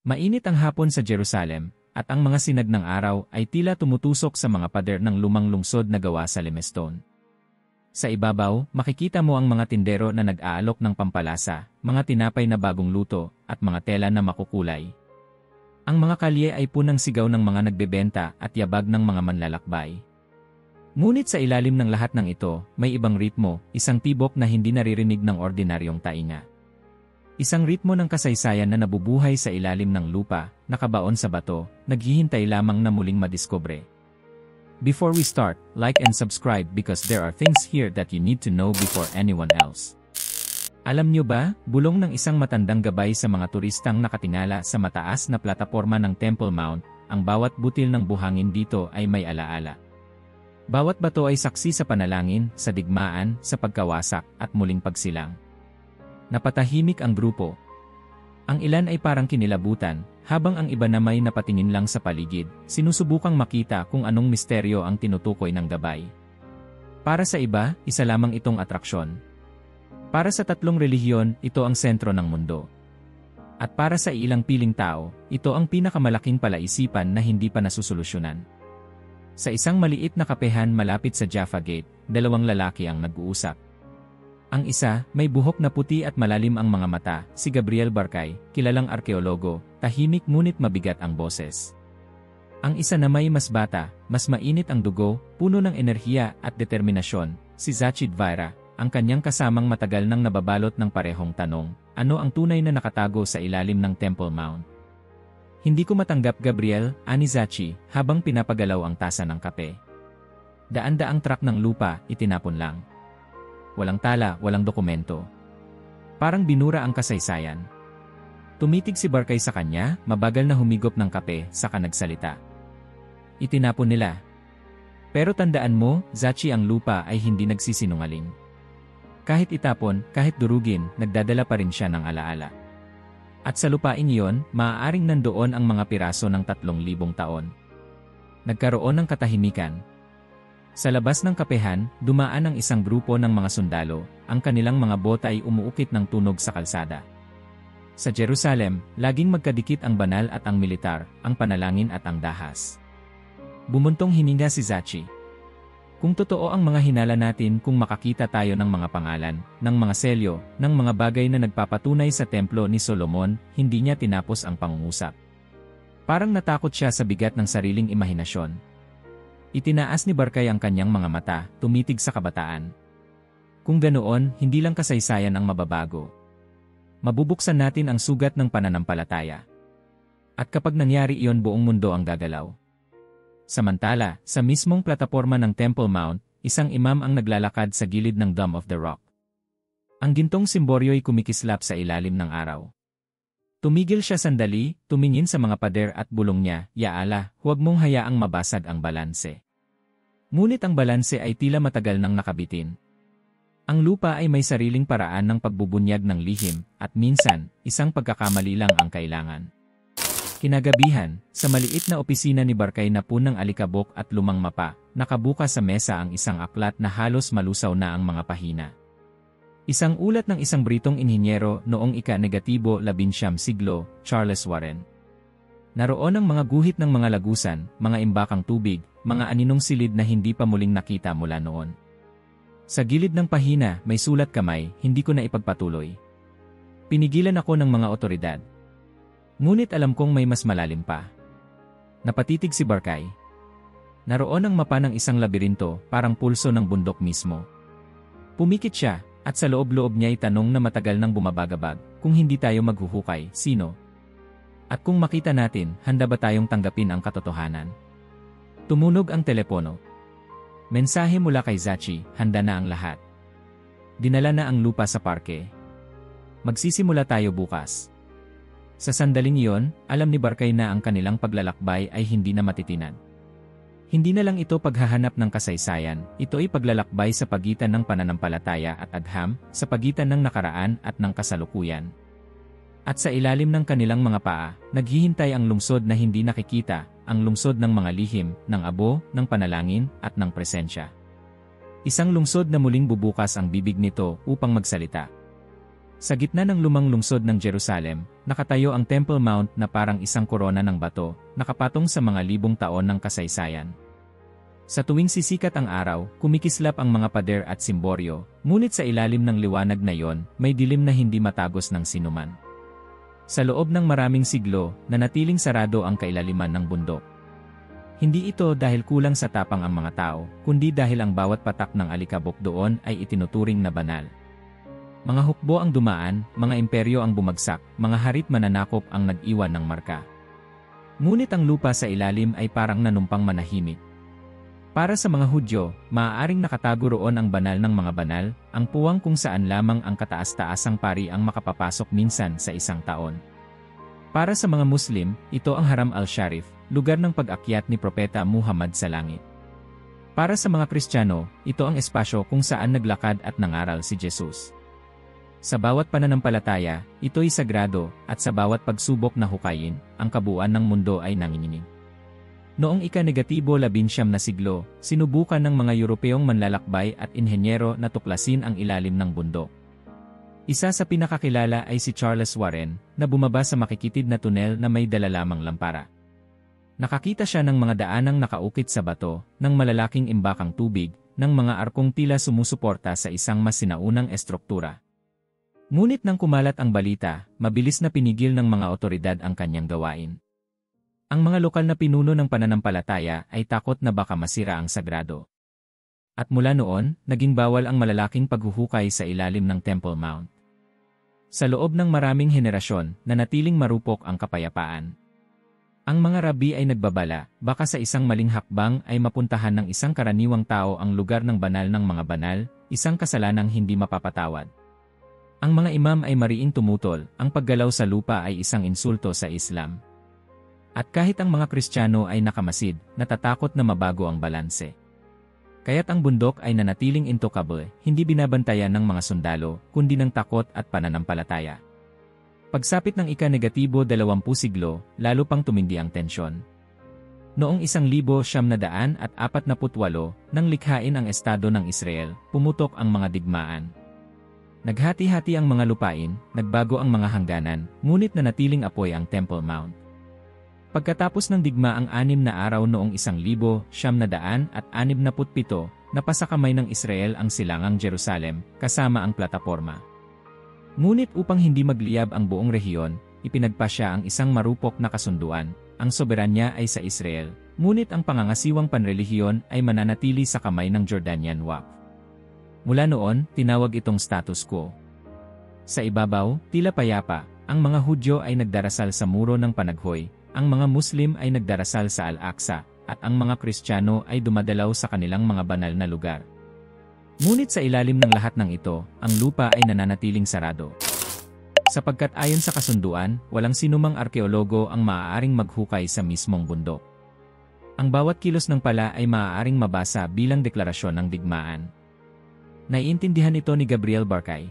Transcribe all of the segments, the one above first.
Mainit ang hapon sa Jerusalem, at ang mga sinag ng araw ay tila tumutusok sa mga pader ng lumang lungsod na gawa sa limestone. Sa ibabaw, makikita mo ang mga tindero na nag-aalok ng pampalasa, mga tinapay na bagong luto, at mga tela na makukulay. Ang mga kalye ay punang sigaw ng mga nagbebenta at yabag ng mga manlalakbay. Ngunit sa ilalim ng lahat ng ito, may ibang ritmo, isang tibok na hindi naririnig ng ordinaryong tainga. Isang ritmo ng kasaysayan na nabubuhay sa ilalim ng lupa, nakabaon sa bato, naghihintay lamang na muling madiskubre. Before we start, like and subscribe because there are things here that you need to know before anyone else. Alam nyo ba, bulong ng isang matandang gabay sa mga turistang nakatingala sa mataas na plataporma ng Temple Mount, ang bawat butil ng buhangin dito ay may alaala. Bawat bato ay saksi sa panalangin, sa digmaan, sa pagkawasak, at muling pagsilang. Napatahimik ang grupo. Ang ilan ay parang kinilabutan, habang ang iba na may napatingin lang sa paligid, sinusubukang makita kung anong misteryo ang tinutukoy ng gabay. Para sa iba, isa lamang itong atraksyon. Para sa tatlong relihiyon, ito ang sentro ng mundo. At para sa ilang piling tao, ito ang pinakamalaking palaisipan na hindi pa nasusolusyonan. Sa isang maliit na kapehan malapit sa Jaffa Gate, dalawang lalaki ang nag-uusap. Ang isa, may buhok na puti at malalim ang mga mata, si Gabriel Barkay, kilalang arkeologo, tahimik ngunit mabigat ang boses. Ang isa na may mas bata, mas mainit ang dugo, puno ng enerhiya at determinasyon, si Zachi Dvaira, ang kanyang kasamang matagal nang nababalot ng parehong tanong, ano ang tunay na nakatago sa ilalim ng Temple Mount? Hindi ko matanggap Gabriel, ani Zachi, habang pinapagalaw ang tasa ng kape. Daan-daang trak ng lupa, itinapon lang. Walang tala, walang dokumento. Parang binura ang kasaysayan. Tumitig si Barkay sa kanya, mabagal na humigop ng kape, saka nagsalita. Itinapon nila. Pero tandaan mo, Zachi, ang lupa ay hindi nagsisinungaling. Kahit itapon, kahit durugin, nagdadala pa rin siya ng alaala. At sa lupain iyon, maaaring nandoon ang mga piraso ng 3,000 taon. Nagkaroon ng katahimikan. Sa labas ng kapehan, dumaan ang isang grupo ng mga sundalo, ang kanilang mga bota ay umuukit ng tunog sa kalsada. Sa Jerusalem, laging magkadikit ang banal at ang militar, ang panalangin at ang dahas. Bumuntong hininga si Zachi. Kung totoo ang mga hinala natin kung makakita tayo ng mga pangalan, ng mga selyo, ng mga bagay na nagpapatunay sa templo ni Solomon, hindi niya tinapos ang pangungusap. Parang natakot siya sa bigat ng sariling imahinasyon. Itinaas ni Barkay ang kanyang mga mata, tumitig sa kabataan. Kung ganoon, hindi lang kasaysayan ang mababago. Mabubuksan natin ang sugat ng pananampalataya. At kapag nangyari iyon, buong mundo ang gagalaw. Samantala, sa mismong plataporma ng Temple Mount, isang imam ang naglalakad sa gilid ng Dome of the Rock. Ang gintong simboryo'y kumikislap sa ilalim ng araw. Tumigil siya sandali, tumingin sa mga pader at bulong niya, "Ya Allah, huwag mong hayaang mabasag ang balanse." Ngunit ang balanse ay tila matagal nang nakabitin. Ang lupa ay may sariling paraan ng pagbubunyag ng lihim, at minsan, isang pagkakamali lang ang kailangan. Kinagabihan, sa maliit na opisina ni Barkay na punang alikabok at lumang mapa, nakabukas sa mesa ang isang aklat na halos malusaw na ang mga pahina. Isang ulat ng isang Britong inhinyero noong ika-19 siglo, Charles Warren. Naroon ang mga guhit ng mga lagusan, mga imbakang tubig, mga aninong silid na hindi pa muling nakita mula noon. Sa gilid ng pahina, may sulat kamay, hindi ko na ipagpatuloy. Pinigilan ako ng mga otoridad. Ngunit alam kong may mas malalim pa. Napatitig si Barkay. Naroon ang mapa ng isang labirinto, parang pulso ng bundok mismo. Pumikit siya, at sa loob-loob niya'y tanong na matagal nang bumabagabag, kung hindi tayo maghuhukay, sino? At kung makita natin, handa ba tayong tanggapin ang katotohanan? Tumunog ang telepono. Mensahe mula kay Zachi, handa na ang lahat. Dinala na ang lupa sa parke. Magsisimula tayo bukas. Sa sandaling iyon, alam ni Barkay na ang kanilang paglalakbay ay hindi na matitinag. Hindi na lang ito paghahanap ng kasaysayan, ito ay paglalakbay sa pagitan ng pananampalataya at agham, sa pagitan ng nakaraan at ng kasalukuyan. At sa ilalim ng kanilang mga paa, naghihintay ang lungsod na hindi nakikita, ang lungsod ng mga lihim, ng abo, ng panalangin, at ng presensya. Isang lungsod na muling bubukas ang bibig nito upang magsalita. Sa gitna ng lumang lungsod ng Jerusalem, nakatayo ang Temple Mount na parang isang korona ng bato, nakapatong sa mga libong taon ng kasaysayan. Sa tuwing sisikat ang araw, kumikislap ang mga pader at simboryo, ngunit sa ilalim ng liwanag na yon, may dilim na hindi matagos ng sinuman. Sa loob ng maraming siglo, nanatiling sarado ang kailaliman ng bundok. Hindi ito dahil kulang sa tapang ang mga tao, kundi dahil ang bawat patak ng alikabok doon ay itinuturing na banal. Mga hukbo ang dumaan, mga imperyo ang bumagsak, mga harit mananakop ang nag-iwan ng marka. Ngunit ang lupa sa ilalim ay parang nanumpang manahimik. Para sa mga Hudyo, maaaring nakatago roon ang banal ng mga banal, ang puwang kung saan lamang ang kataas-taasang pari ang makapapasok minsan sa isang taon. Para sa mga Muslim, ito ang Haram al-Sharif, lugar ng pag-akyat ni Propeta Muhammad sa langit. Para sa mga Kristiyano, ito ang espasyo kung saan naglakad at nangaral si Jesus. Sa bawat pananampalataya, ito'y sagrado, at sa bawat pagsubok na hukayin, ang kabuuan ng mundo ay nanginginig. Noong ika-19 na siglo, sinubukan ng mga Europeyong manlalakbay at inhenyero na tuklasin ang ilalim ng bundok. Isa sa pinakakilala ay si Charles Warren, na bumaba sa makikitid na tunel na may dala lamang lampara. Nakakita siya ng mga daanang nakaukit sa bato, ng malalaking imbakang tubig, ng mga arkong tila sumusuporta sa isang mas sinaunang estruktura. Ngunit nang kumalat ang balita, mabilis na pinigil ng mga otoridad ang kanyang gawain. Ang mga lokal na pinuno ng pananampalataya ay takot na baka masira ang sagrado. At mula noon, naging bawal ang malalaking paghuhukay sa ilalim ng Temple Mount. Sa loob ng maraming henerasyon, nanatiling marupok ang kapayapaan. Ang mga rabi ay nagbabala, baka sa isang maling hakbang ay mapuntahan ng isang karaniwang tao ang lugar ng banal ng mga banal, isang kasalanang hindi mapapatawad. Ang mga imam ay mariing tumutol, ang paggalaw sa lupa ay isang insulto sa Islam. At kahit ang mga Kristiyano ay nakamasid, natatakot na mabago ang balanse. Kaya't ang bundok ay nanatiling intouchable, hindi binabantayan ng mga sundalo, kundi ng takot at pananampalataya. Pagsapit ng ika-20 siglo, lalo pang tumindi ang tensyon. Noong 1948, nang likhain ang Estado ng Israel, pumutok ang mga digmaan. Naghati-hati ang mga lupain, nagbago ang mga hangganan, ngunit nanatiling apoy ang Temple Mount. Pagkatapos ng digmaang 6 na araw noong 1967, napasa kamay ng Israel ang silangang Jerusalem, kasama ang plataporma. Ngunit upang hindi magliyab ang buong rehiyon, ipinagpasya ang isang marupok na kasunduan, ang soberanya ay sa Israel, ngunit ang pangangasiwang panrelihiyon ay mananatili sa kamay ng Jordanian Waqf. Mula noon, tinawag itong status quo. Sa ibabaw, tila payapa, ang mga Hudyo ay nagdarasal sa muro ng Panaghoy, ang mga Muslim ay nagdarasal sa Al-Aqsa, at ang mga Kristiyano ay dumadalaw sa kanilang mga banal na lugar. Ngunit sa ilalim ng lahat ng ito, ang lupa ay nananatiling sarado. Sapagkat ayon sa kasunduan, walang sinumang arkeologo ang maaaring maghukay sa mismong bundok. Ang bawat kilos ng pala ay maaaring mabasa bilang deklarasyon ng digmaan. Naiintindihan ito ni Gabriel Barkay.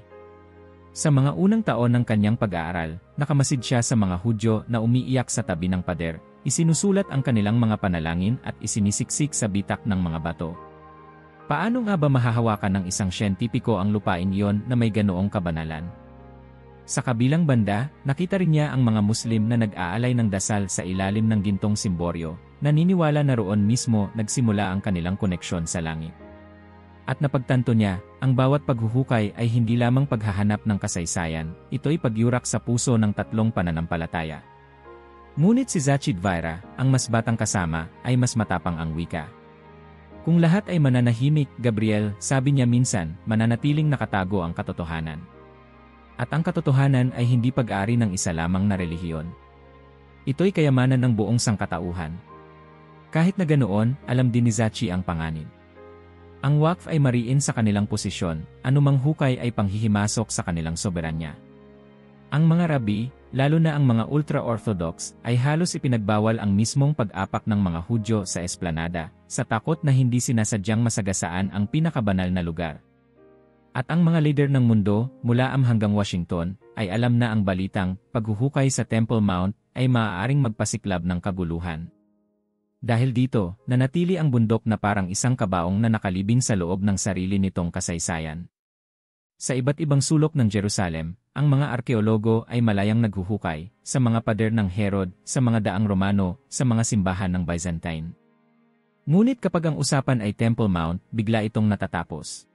Sa mga unang taon ng kanyang pag-aaral, nakamasid siya sa mga Hudyo na umiiyak sa tabi ng pader, isinusulat ang kanilang mga panalangin at isinisiksik sa bitak ng mga bato. Paano nga ba mahahawakan ng isang siyentipiko ang lupain iyon na may ganoong kabanalan? Sa kabilang banda, nakita rin niya ang mga Muslim na nag-aalay ng dasal sa ilalim ng gintong simboryo, naniniwala na roon mismo nagsimula ang kanilang koneksyon sa langit. At napagtanto niya, ang bawat paghuhukay ay hindi lamang paghahanap ng kasaysayan, ito'y pagyurak sa puso ng tatlong pananampalataya. Ngunit si Zachid Vira, ang mas batang kasama, ay mas matapang ang wika. Kung lahat ay mananahimik, Gabriel, sabi niya minsan, mananatiling nakatago ang katotohanan. At ang katotohanan ay hindi pag-ari ng isa lamang na relihiyon. Ito'y kayamanan ng buong sangkatauhan. Kahit na ganoon, alam din ni Zachi ang panganib. Ang Waqf ay mariin sa kanilang posisyon, anumang hukay ay panghihimasok sa kanilang soberanya. Ang mga rabi, lalo na ang mga ultra-orthodox, ay halos ipinagbawal ang mismong pag-apak ng mga Hudyo sa esplanada, sa takot na hindi sinasadyang masagasaan ang pinakabanal na lugar. At ang mga leader ng mundo, mula hanggang Washington, ay alam na ang balitang paghuhukay sa Temple Mount ay maaaring magpasiklab ng kaguluhan. Dahil dito, nanatili ang bundok na parang isang kabaong na nakalibing sa loob ng sarili nitong kasaysayan. Sa iba't ibang sulok ng Jerusalem, ang mga arkeologo ay malayang naghuhukay sa mga pader ng Herod, sa mga daang Romano, sa mga simbahan ng Byzantine. Ngunit kapag ang usapan ay Temple Mount, bigla itong natatapos.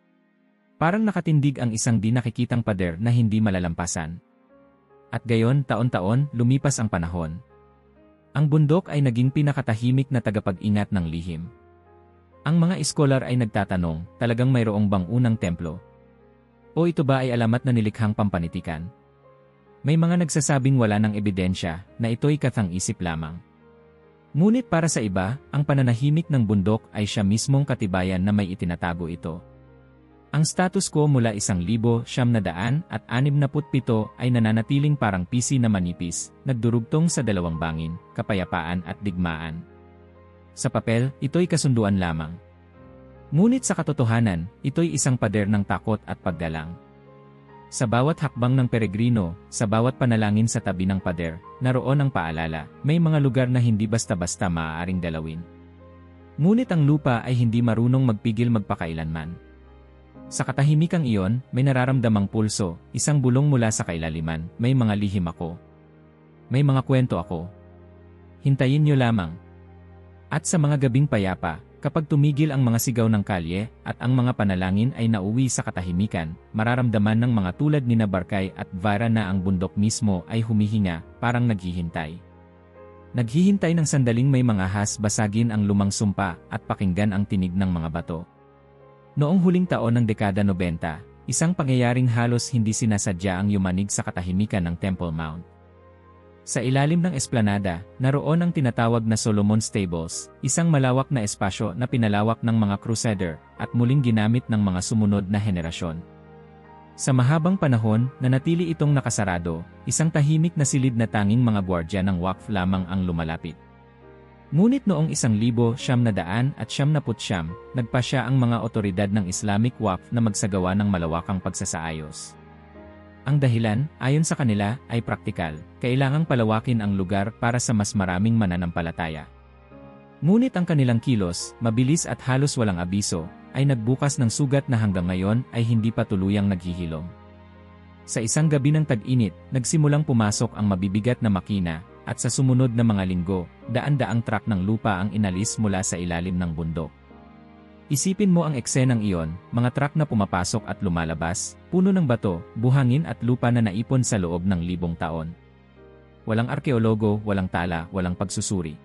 Parang nakatindig ang isang di nakikitang pader na hindi malalampasan. At gayon, taon-taon, lumipas ang panahon. Ang bundok ay naging pinakatahimik na tagapag-ingat ng lihim. Ang mga iskolar ay nagtatanong, talagang mayroong bang unang templo? O ito ba ay alamat na nilikhang pampanitikan? May mga nagsasabing wala ng ebidensya na ito'y kathang-isip lamang. Ngunit para sa iba, ang pananahimik ng bundok ay siya mismong katibayan na may itinatago ito. Ang status quo mula 1,967 ay nananatiling parang pisi na manipis, nagdurugtong sa dalawang bangin, kapayapaan at digmaan. Sa papel, ito'y kasunduan lamang. Ngunit sa katotohanan, ito'y isang pader ng takot at paggalang. Sa bawat hakbang ng peregrino, sa bawat panalangin sa tabi ng pader, naroon ang paalala, may mga lugar na hindi basta-basta maaaring dalawin. Ngunit ang lupa ay hindi marunong magpigil magpakailanman. Sa katahimikang iyon, may nararamdamang pulso, isang bulong mula sa kailaliman, may mga lihim ako. May mga kwento ako. Hintayin niyo lamang. At sa mga gabing payapa, kapag tumigil ang mga sigaw ng kalye at ang mga panalangin ay nauwi sa katahimikan, mararamdaman ng mga tulad ni Barkay at Vara na ang bundok mismo ay humihinga, parang naghihintay. Naghihintay ng sandaling may mga has basagin ang lumang sumpa at pakinggan ang tinig ng mga bato. Noong huling taon ng dekada 90, isang pangyayaring halos hindi sinasadya ang yumanig sa katahimikan ng Temple Mount. Sa ilalim ng esplanada, naroon ang tinatawag na Solomon's Stables, isang malawak na espasyo na pinalawak ng mga Crusader at muling ginamit ng mga sumunod na henerasyon. Sa mahabang panahon, nanatili itong nakasarado, isang tahimik na silid na tanging mga gwardya ng Waqf lamang ang lumalapit. Ngunit noong 1979, nagpasya ang mga otoridad ng Islamic Waqf na magsagawa ng malawakang pagsasaayos. Ang dahilan, ayon sa kanila, ay praktikal, kailangang palawakin ang lugar para sa mas maraming mananampalataya. Ngunit ang kanilang kilos, mabilis at halos walang abiso, ay nagbukas ng sugat na hanggang ngayon ay hindi pa tuluyang naghihilom. Sa isang gabi ng tag-init, nagsimulang pumasok ang mabibigat na makina, at sa sumunod na mga linggo, daan-daang truck ng lupa ang inalis mula sa ilalim ng bundok. Isipin mo ang eksenang iyon, mga truck na pumapasok at lumalabas, puno ng bato, buhangin at lupa na naipon sa loob ng 1,000 taon. Walang arkeologo, walang tala, walang pagsusuri.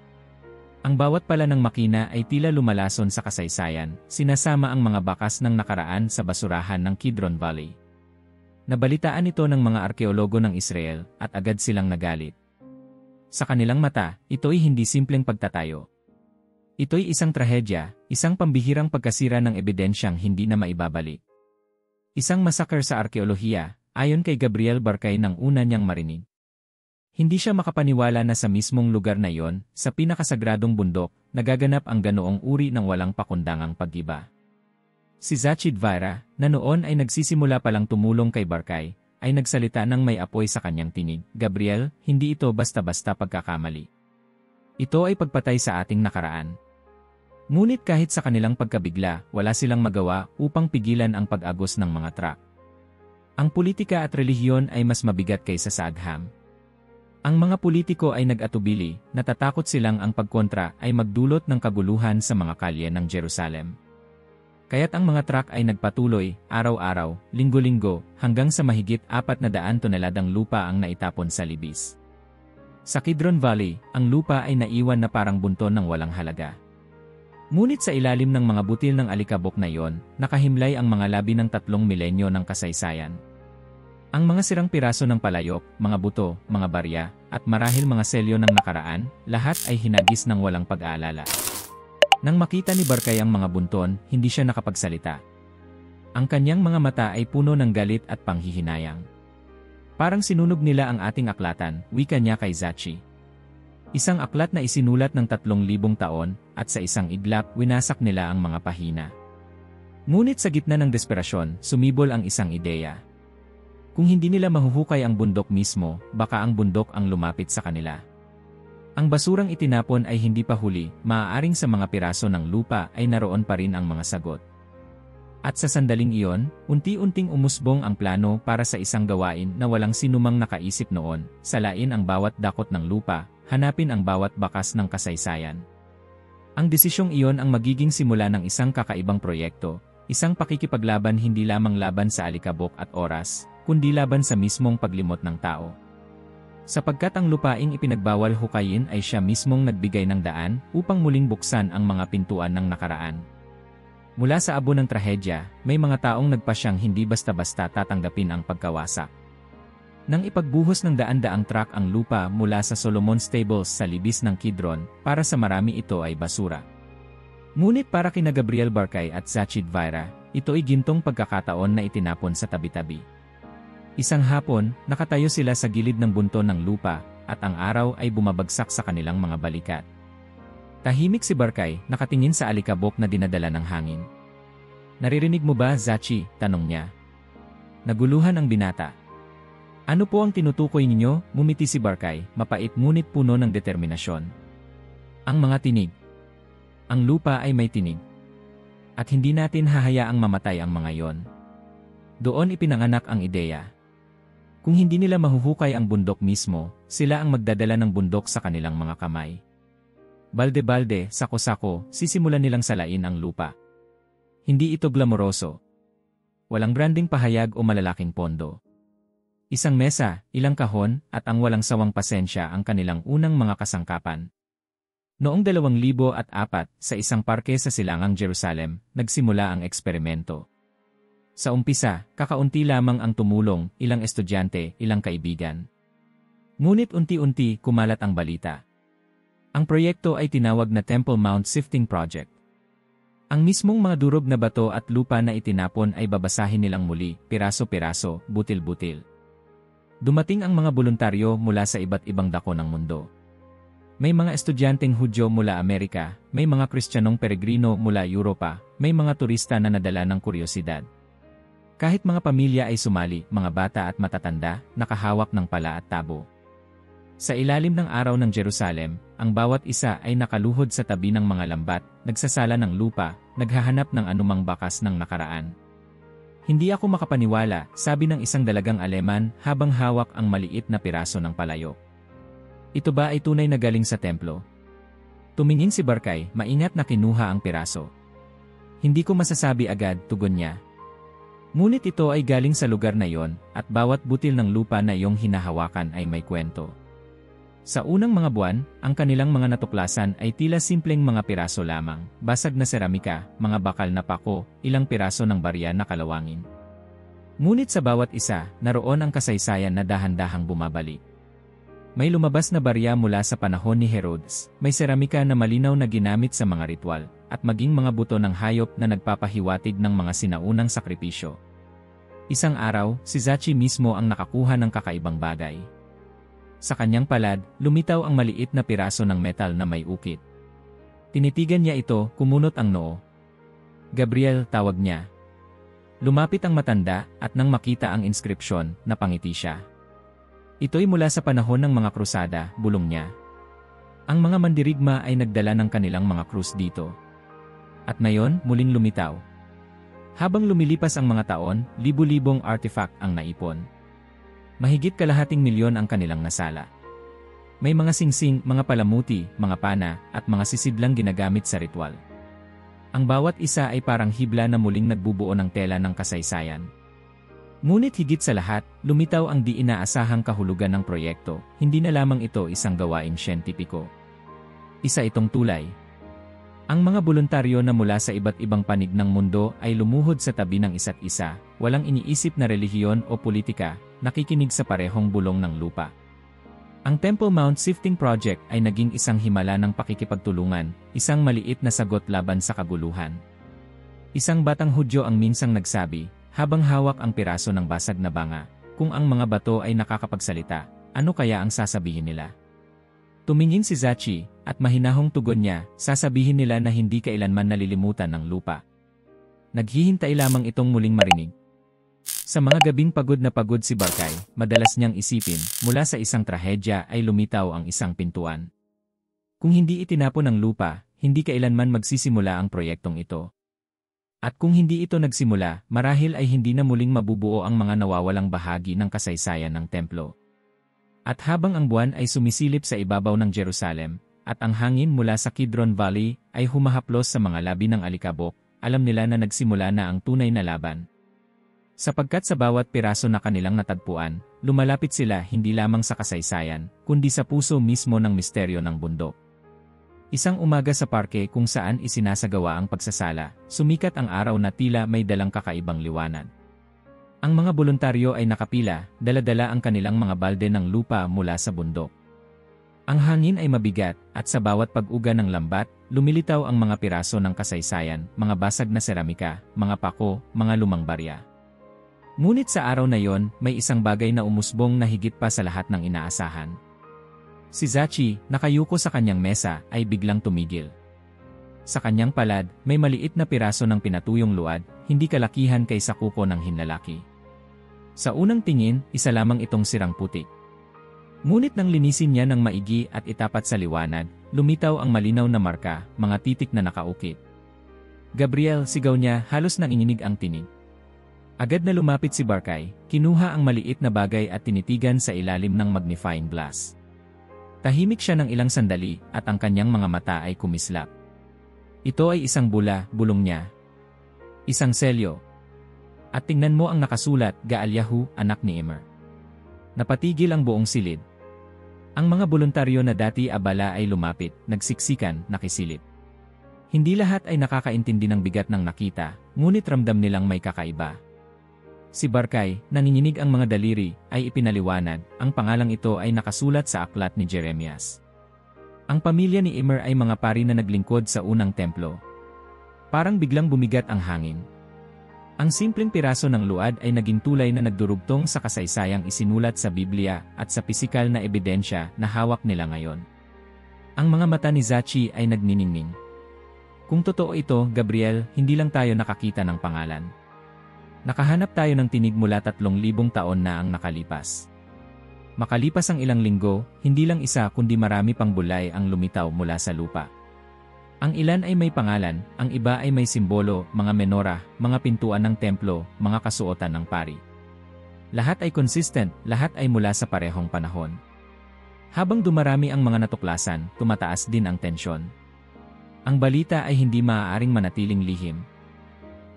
Ang bawat pala ng makina ay tila lumalason sa kasaysayan, sinasama ang mga bakas ng nakaraan sa basurahan ng Kidron Valley. Nabalitaan ito ng mga arkeologo ng Israel, at agad silang nagalit. Sa kanilang mata, ito'y hindi simpleng pagtatayo. Ito'y isang trahedya, isang pambihirang pagkasira ng ebidensyang hindi na maibabalik. Isang masakar sa arkeolohiya, ayon kay Gabriel Barkay nang una niyang marinig. Hindi siya makapaniwala na sa mismong lugar na iyon, sa pinakasagradong bundok, nagaganap ang ganoong uri ng walang pakundangang paggiba. Si Zachid Vara, na noon ay nagsisimula palang tumulong kay Barkay, ay nagsalita ng may apoy sa kanyang tinig, Gabriel, hindi ito basta-basta pagkakamali. Ito ay pagpatay sa ating nakaraan. Ngunit kahit sa kanilang pagkabigla, wala silang magawa upang pigilan ang pag-agos ng mga truck. Ang politika at relihiyon ay mas mabigat kaysa sa agham. Ang mga politiko ay nag-atubili, natatakot silang ang pagkontra ay magdulot ng kaguluhan sa mga kalye ng Jerusalem. Kaya't ang mga truck ay nagpatuloy, araw-araw, linggo-linggo, hanggang sa mahigit 400 toneladang lupa ang naitapon sa libis. Sa Kidron Valley, ang lupa ay naiwan na parang bunton ng walang halaga. Ngunit sa ilalim ng mga butil ng alikabok na iyon, nakahimlay ang mga labi ng 3 milenyo ng kasaysayan. Ang mga sirang piraso ng palayok, mga buto, mga barya, at marahil mga selyo ng nakaraan, lahat ay hinagis ng walang pag-aalala. Nang makita ni Barkay ang mga bunton, hindi siya nakapagsalita. Ang kanyang mga mata ay puno ng galit at panghihinayang. Parang sinunog nila ang ating aklatan, wika niya kay Zachi. Isang aklat na isinulat ng 3,000 taon, at sa isang iglap, winasak nila ang mga pahina. Ngunit sa gitna ng desperasyon, sumibol ang isang ideya. Kung hindi nila mahuhukay ang bundok mismo, baka ang bundok ang lumapit sa kanila. Ang basurang itinapon ay hindi pa huli, maaaring sa mga piraso ng lupa ay naroon pa rin ang mga sagot. At sa sandaling iyon, unti-unting umusbong ang plano para sa isang gawain na walang sinumang nakaisip noon, salain ang bawat dakot ng lupa, hanapin ang bawat bakas ng kasaysayan. Ang desisyong iyon ang magiging simula ng isang kakaibang proyekto, isang pakikipaglaban hindi lamang laban sa alikabok at oras, kundi laban sa mismong paglimot ng tao. Sapagkat ang lupaing ipinagbawal hukayin ay siya mismong nagbigay ng daan upang muling buksan ang mga pintuan ng nakaraan. Mula sa abo ng trahedya, may mga taong nagpasyang hindi basta-basta tatanggapin ang pagkawasak. Nang ipagbuhos ng daan-daang truck ang lupa mula sa Solomon Stables sa libis ng Kidron, para sa marami ito ay basura. Ngunit para kina Gabriel Barkay at Zachid Vira, ito ay gintong pagkakataon na itinapon sa tabi-tabi. Isang hapon, nakatayo sila sa gilid ng bunton ng lupa, at ang araw ay bumabagsak sa kanilang mga balikat. Tahimik si Barkay, nakatingin sa alikabok na dinadala ng hangin. "Naririnig mo ba, Zachi?" tanong niya. Naguluhan ang binata. "Ano po ang tinutukoy ninyo?" Ngumiti si Barkay, mapait ngunit puno ng determinasyon. "Ang mga tinig. Ang lupa ay may tinig. At hindi natin hahayaang mamatay ang mga yon." Doon ipinanganak ang ideya. Kung hindi nila mahuhukay ang bundok mismo, sila ang magdadala ng bundok sa kanilang mga kamay. Balde-balde, sako-sako, sisimulan nilang salain ang lupa. Hindi ito glamoroso. Walang branding pahayag o malalaking pondo. Isang mesa, ilang kahon, at ang walang sawang pasensya ang kanilang unang mga kasangkapan. Noong 2004, sa isang parke sa silangang Jerusalem, nagsimula ang eksperimento. Sa umpisa, kakaunti lamang ang tumulong, ilang estudyante, ilang kaibigan. Ngunit unti-unti kumalat ang balita. Ang proyekto ay tinawag na Temple Mount Sifting Project. Ang mismong mga durog na bato at lupa na itinapon ay babasahin nilang muli, piraso-piraso, butil-butil. Dumating ang mga voluntaryo mula sa iba't ibang dako ng mundo. May mga estudyanteng Hudyo mula Amerika, may mga Kristiyanong peregrino mula Europa, may mga turista na nadala ng kuryosidad. Kahit mga pamilya ay sumali, mga bata at matatanda, nakahawak ng pala at tabo. Sa ilalim ng araw ng Jerusalem, ang bawat isa ay nakaluhod sa tabi ng mga lambat, nagsasala ng lupa, naghahanap ng anumang bakas ng nakaraan. "Hindi ako makapaniwala," sabi ng isang dalagang Aleman habang hawak ang maliit na piraso ng palayok. "Ito ba ay tunay na galing sa templo?" Tumingin si Barkay, maingat na kinuha ang piraso. "Hindi ko masasabi agad," tugon niya. Ngunit ito ay galing sa lugar na yon, at bawat butil ng lupa na iyong hinahawakan ay may kwento. Sa unang mga buwan, ang kanilang mga natuklasan ay tila simpleng mga piraso lamang, basag na seramika, mga bakal na pako, ilang piraso ng barya na kalawangin. Ngunit sa bawat isa, naroon ang kasaysayan na dahan-dahang bumabalik. May lumabas na barya mula sa panahon ni Herodes, may seramika na malinaw na ginamit sa mga ritual, at maging mga buto ng hayop na nagpapahiwatig ng mga sinaunang sakripisyo. Isang araw, si Zachi mismo ang nakakuha ng kakaibang bagay. Sa kanyang palad, lumitaw ang maliit na piraso ng metal na may ukit. Tinitigan niya ito, kumunot ang noo. "Gabriel," tawag niya. Lumapit ang matanda, at nang makita ang inskripsyon, napangiti siya. "Ito'y mula sa panahon ng mga krusada," bulong niya. "Ang mga mandirigma ay nagdala ng kanilang mga krus dito. At ngayon, muling lumitaw." Habang lumilipas ang mga taon, libu-libong artifact ang naipon. Mahigit kalahating milyon ang kanilang nasala. May mga singsing, mga palamuti, mga pana, at mga sisidlang ginagamit sa ritual. Ang bawat isa ay parang hibla na muling nagbubuo ng tela ng kasaysayan. Ngunit higit sa lahat, lumitaw ang di inaasahang kahulugan ng proyekto, hindi na lamang ito isang gawaing siyentipiko. Isa itong tulay. Ang mga voluntaryo na mula sa iba't ibang panig ng mundo ay lumuhod sa tabi ng isa't isa, walang iniisip na relihiyon o politika, nakikinig sa parehong bulong ng lupa. Ang Temple Mount Sifting Project ay naging isang himala ng pakikipagtulungan, isang maliit na sagot laban sa kaguluhan. Isang batang Hudyo ang minsang nagsabi, habang hawak ang piraso ng basag na banga, "Kung ang mga bato ay nakakapagsalita, ano kaya ang sasabihin nila?" Tumingin si Zachi, at mahinahong tugon niya, "Sasabihin nila na hindi kailanman nalilimutan ng lupa." Naghihintay lamang itong muling marinig. Sa mga gabing pagod na pagod si Barkay, madalas niyang isipin, mula sa isang trahedya ay lumitaw ang isang pintuan. Kung hindi itinapon ang lupa, hindi kailanman magsisimula ang proyektong ito. At kung hindi ito nagsimula, marahil ay hindi na muling mabubuo ang mga nawawalang bahagi ng kasaysayan ng templo. At habang ang buwan ay sumisilip sa ibabaw ng Jerusalem, at ang hangin mula sa Kidron Valley ay humahaplos sa mga labi ng alikabok, alam nila na nagsimula na ang tunay na laban. Sapagkat sa bawat piraso na kanilang natagpuan, lumalapit sila hindi lamang sa kasaysayan, kundi sa puso mismo ng misteryo ng bundok. Isang umaga sa parke kung saan isinasagawa ang pagsasala, sumikat ang araw na tila may dalang kakaibang liwanag. Ang mga boluntaryo ay nakapila, dala-dala ang kanilang mga balde ng lupa mula sa bundok. Ang hangin ay mabigat, at sa bawat pag-uga ng lambat, lumilitaw ang mga piraso ng kasaysayan, mga basag na seramika, mga pako, mga lumang barya. Ngunit sa araw na yon, may isang bagay na umusbong na higit pa sa lahat ng inaasahan. Si Zachi, nakayuko sa kanyang mesa, ay biglang tumigil. Sa kanyang palad, may maliit na piraso ng pinatuyong luad, hindi kalakihan kaysa kuko ng hinlalaki. Sa unang tingin, isa lamang itong sirang putik. Ngunit nang linisin niya ng maigi at itapat sa liwanag, lumitaw ang malinaw na marka, mga titik na nakaukit. Gabriel, sigaw niya, halos nanginginig ang tinig. Agad na lumapit si Barkay, kinuha ang maliit na bagay at tinitigan sa ilalim ng magnifying glass. Tahimik siya ng ilang sandali at ang kanyang mga mata ay kumislap. Ito ay isang bula, bulong niya. Isang selyo. At tingnan mo ang nakasulat, Gaalyahu, anak ni Immer. Napatigil ang buong silid. Ang mga boluntaryo na dati abala ay lumapit, nagsiksikan, nakisilip. Hindi lahat ay nakakaintindi ng bigat ng nakita, ngunit ramdam nilang may kakaiba. Si Barkay, nanginginig ang mga daliri, ay ipinaliwanag, ang pangalang ito ay nakasulat sa aklat ni Jeremias. Ang pamilya ni Immer ay mga pari na naglingkod sa unang templo. Parang biglang bumigat ang hangin. Ang simpleng piraso ng luad ay naging tulay na nagdurugtong sa kasaysayang isinulat sa Biblia at sa pisikal na ebidensya na hawak nila ngayon. Ang mga mata ni Zachi ay nagniningning. Kung totoo ito, Gabriel, hindi lang tayo nakakita ng pangalan. Nakahanap tayo ng tinig mula 3,000 taon na ang nakalipas. Makalipas ang ilang linggo, hindi lang isa kundi marami pang bulay ang lumitaw mula sa lupa. Ang ilan ay may pangalan, ang iba ay may simbolo, mga menora, mga pintuan ng templo, mga kasuotan ng pari. Lahat ay consistent, lahat ay mula sa parehong panahon. Habang dumarami ang mga natuklasan, tumataas din ang tensyon. Ang balita ay hindi maaaring manatiling lihim.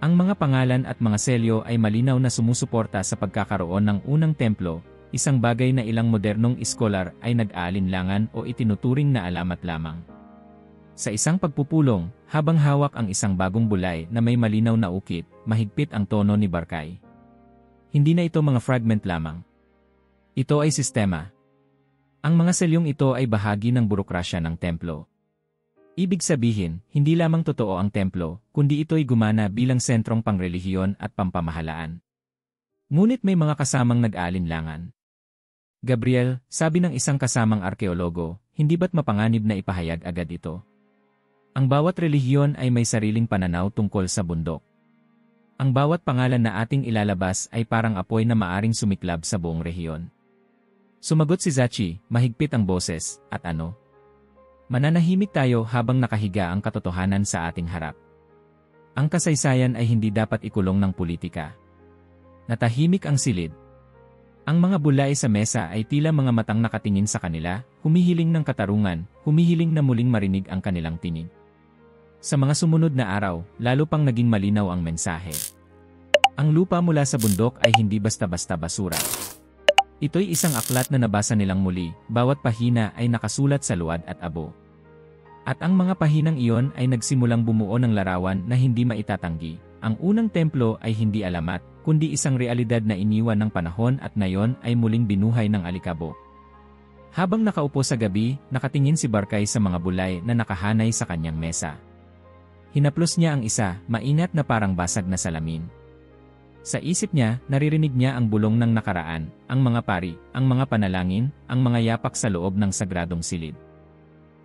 Ang mga pangalan at mga selyo ay malinaw na sumusuporta sa pagkakaroon ng unang templo, isang bagay na ilang modernong iskolar ay nag-aalinlangan o itinuturing na alamat lamang. Sa isang pagpupulong, habang hawak ang isang bagong bulay na may malinaw na ukit, mahigpit ang tono ni Barkay. Hindi na ito mga fragment lamang. Ito ay sistema. Ang mga selyong ito ay bahagi ng burokrasya ng templo. Ibig sabihin, hindi lamang totoo ang templo, kundi ito'y gumana bilang sentrong pangrelihiyon at pampamahalaan. Ngunit may mga kasamang nag-aalinlangan. Gabriel, sabi ng isang kasamang arkeologo, hindi ba't mapanganib na ipahayag agad ito? Ang bawat relihiyon ay may sariling pananaw tungkol sa bundok. Ang bawat pangalan na ating ilalabas ay parang apoy na maaring sumiklab sa buong rehiyon. Sumagot si Zachi, mahigpit ang boses, at ano? Mananahimik tayo habang nakahiga ang katotohanan sa ating harap. Ang kasaysayan ay hindi dapat ikulong ng politika. Natahimik ang silid. Ang mga bulay sa mesa ay tila mga matang nakatingin sa kanila, humihiling ng katarungan, humihiling na muling marinig ang kanilang tinig. Sa mga sumunod na araw, lalo pang naging malinaw ang mensahe. Ang lupa mula sa bundok ay hindi basta-basta basura. Ito'y isang aklat na nabasa nilang muli, bawat pahina ay nakasulat sa luwad at abo. At ang mga pahinang iyon ay nagsimulang bumuo ng larawan na hindi maitatanggi. Ang unang templo ay hindi alamat, kundi isang realidad na iniwan ng panahon at ngayon ay muling binuhay ng alikabok. Habang nakaupo sa gabi, nakatingin si Barkay sa mga bulay na nakahanay sa kanyang mesa. Hinaplos niya ang isa, maingat na parang basag na salamin. Sa isip niya, naririnig niya ang bulong ng nakaraan, ang mga pari, ang mga panalangin, ang mga yapak sa loob ng sagradong silid.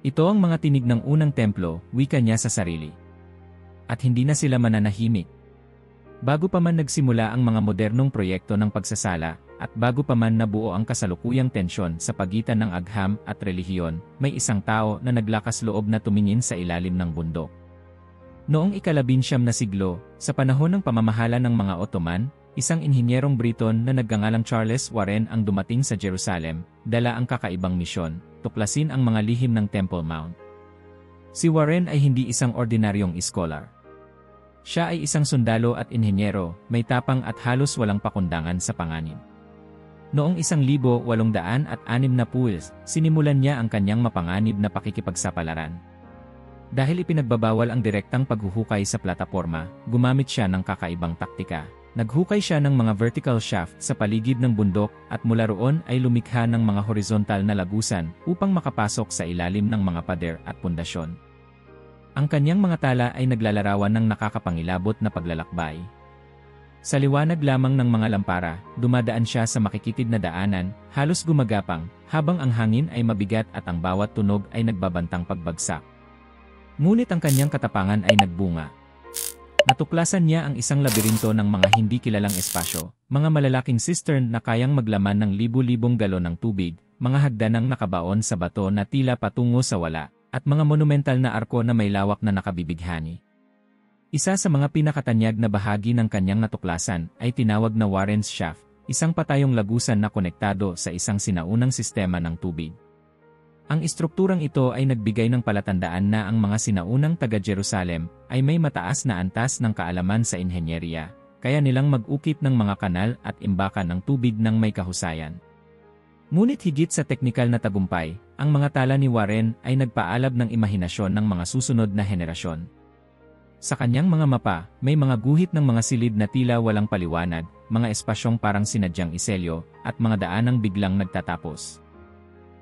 Ito ang mga tinig ng unang templo, wika niya sa sarili. At hindi na sila mananahimik. Bago pa man nagsimula ang mga modernong proyekto ng pagsasala, at bago pa man nabuo ang kasalukuyang tensyon sa pagitan ng agham at relihiyon, may isang tao na naglakas loob na tumingin sa ilalim ng bundok. Noong ika-19 na siglo, sa panahon ng pamamahala ng mga Ottoman, isang inhinyerong Briton na nagngangalang Charles Warren ang dumating sa Jerusalem, dala ang kakaibang misyon, tuklasin ang mga lihim ng Temple Mount. Si Warren ay hindi isang ordinaryong scholar. Siya ay isang sundalo at inhinyero, may tapang at halos walang pakundangan sa panganib. Noong 1860, sinimulan niya ang kanyang mapanganib na pakikipagsapalaran. Dahil ipinagbabawal ang direktang paghuhukay sa plataporma, gumamit siya ng kakaibang taktika. Naghukay siya ng mga vertical shaft sa paligid ng bundok at mula roon ay lumikha ng mga horizontal na lagusan upang makapasok sa ilalim ng mga pader at pundasyon. Ang kanyang mga tala ay naglalarawan ng nakakapangilabot na paglalakbay. Sa liwanag lamang ng mga lampara, dumadaan siya sa makikitid na daanan, halos gumagapang, habang ang hangin ay mabigat at ang bawat tunog ay nagbabantang pagbagsak. Ngunit ang kanyang katapangan ay nagbunga. Natuklasan niya ang isang labirinto ng mga hindi kilalang espasyo, mga malalaking cistern na kayang maglaman ng libu-libong galon ng tubig, mga hagdanang nakabaon sa bato na tila patungo sa wala, at mga monumental na arko na may lawak na nakabibighani. Isa sa mga pinakatanyag na bahagi ng kanyang natuklasan ay tinawag na Warren's Shaft, isang patayong lagusan na konektado sa isang sinaunang sistema ng tubig. Ang istrukturang ito ay nagbigay ng palatandaan na ang mga sinaunang taga-Jerusalem ay may mataas na antas ng kaalaman sa inhenyeriya, kaya nilang mag-ukit ng mga kanal at imbakan ng tubig ng may kahusayan. Ngunit higit sa teknikal na tagumpay, ang mga tala ni Warren ay nagpaalab ng imahinasyon ng mga susunod na henerasyon. Sa kanyang mga mapa, may mga guhit ng mga silid na tila walang paliwanag, mga espasyong parang sinadyang iselyo, at mga daanang biglang nagtatapos.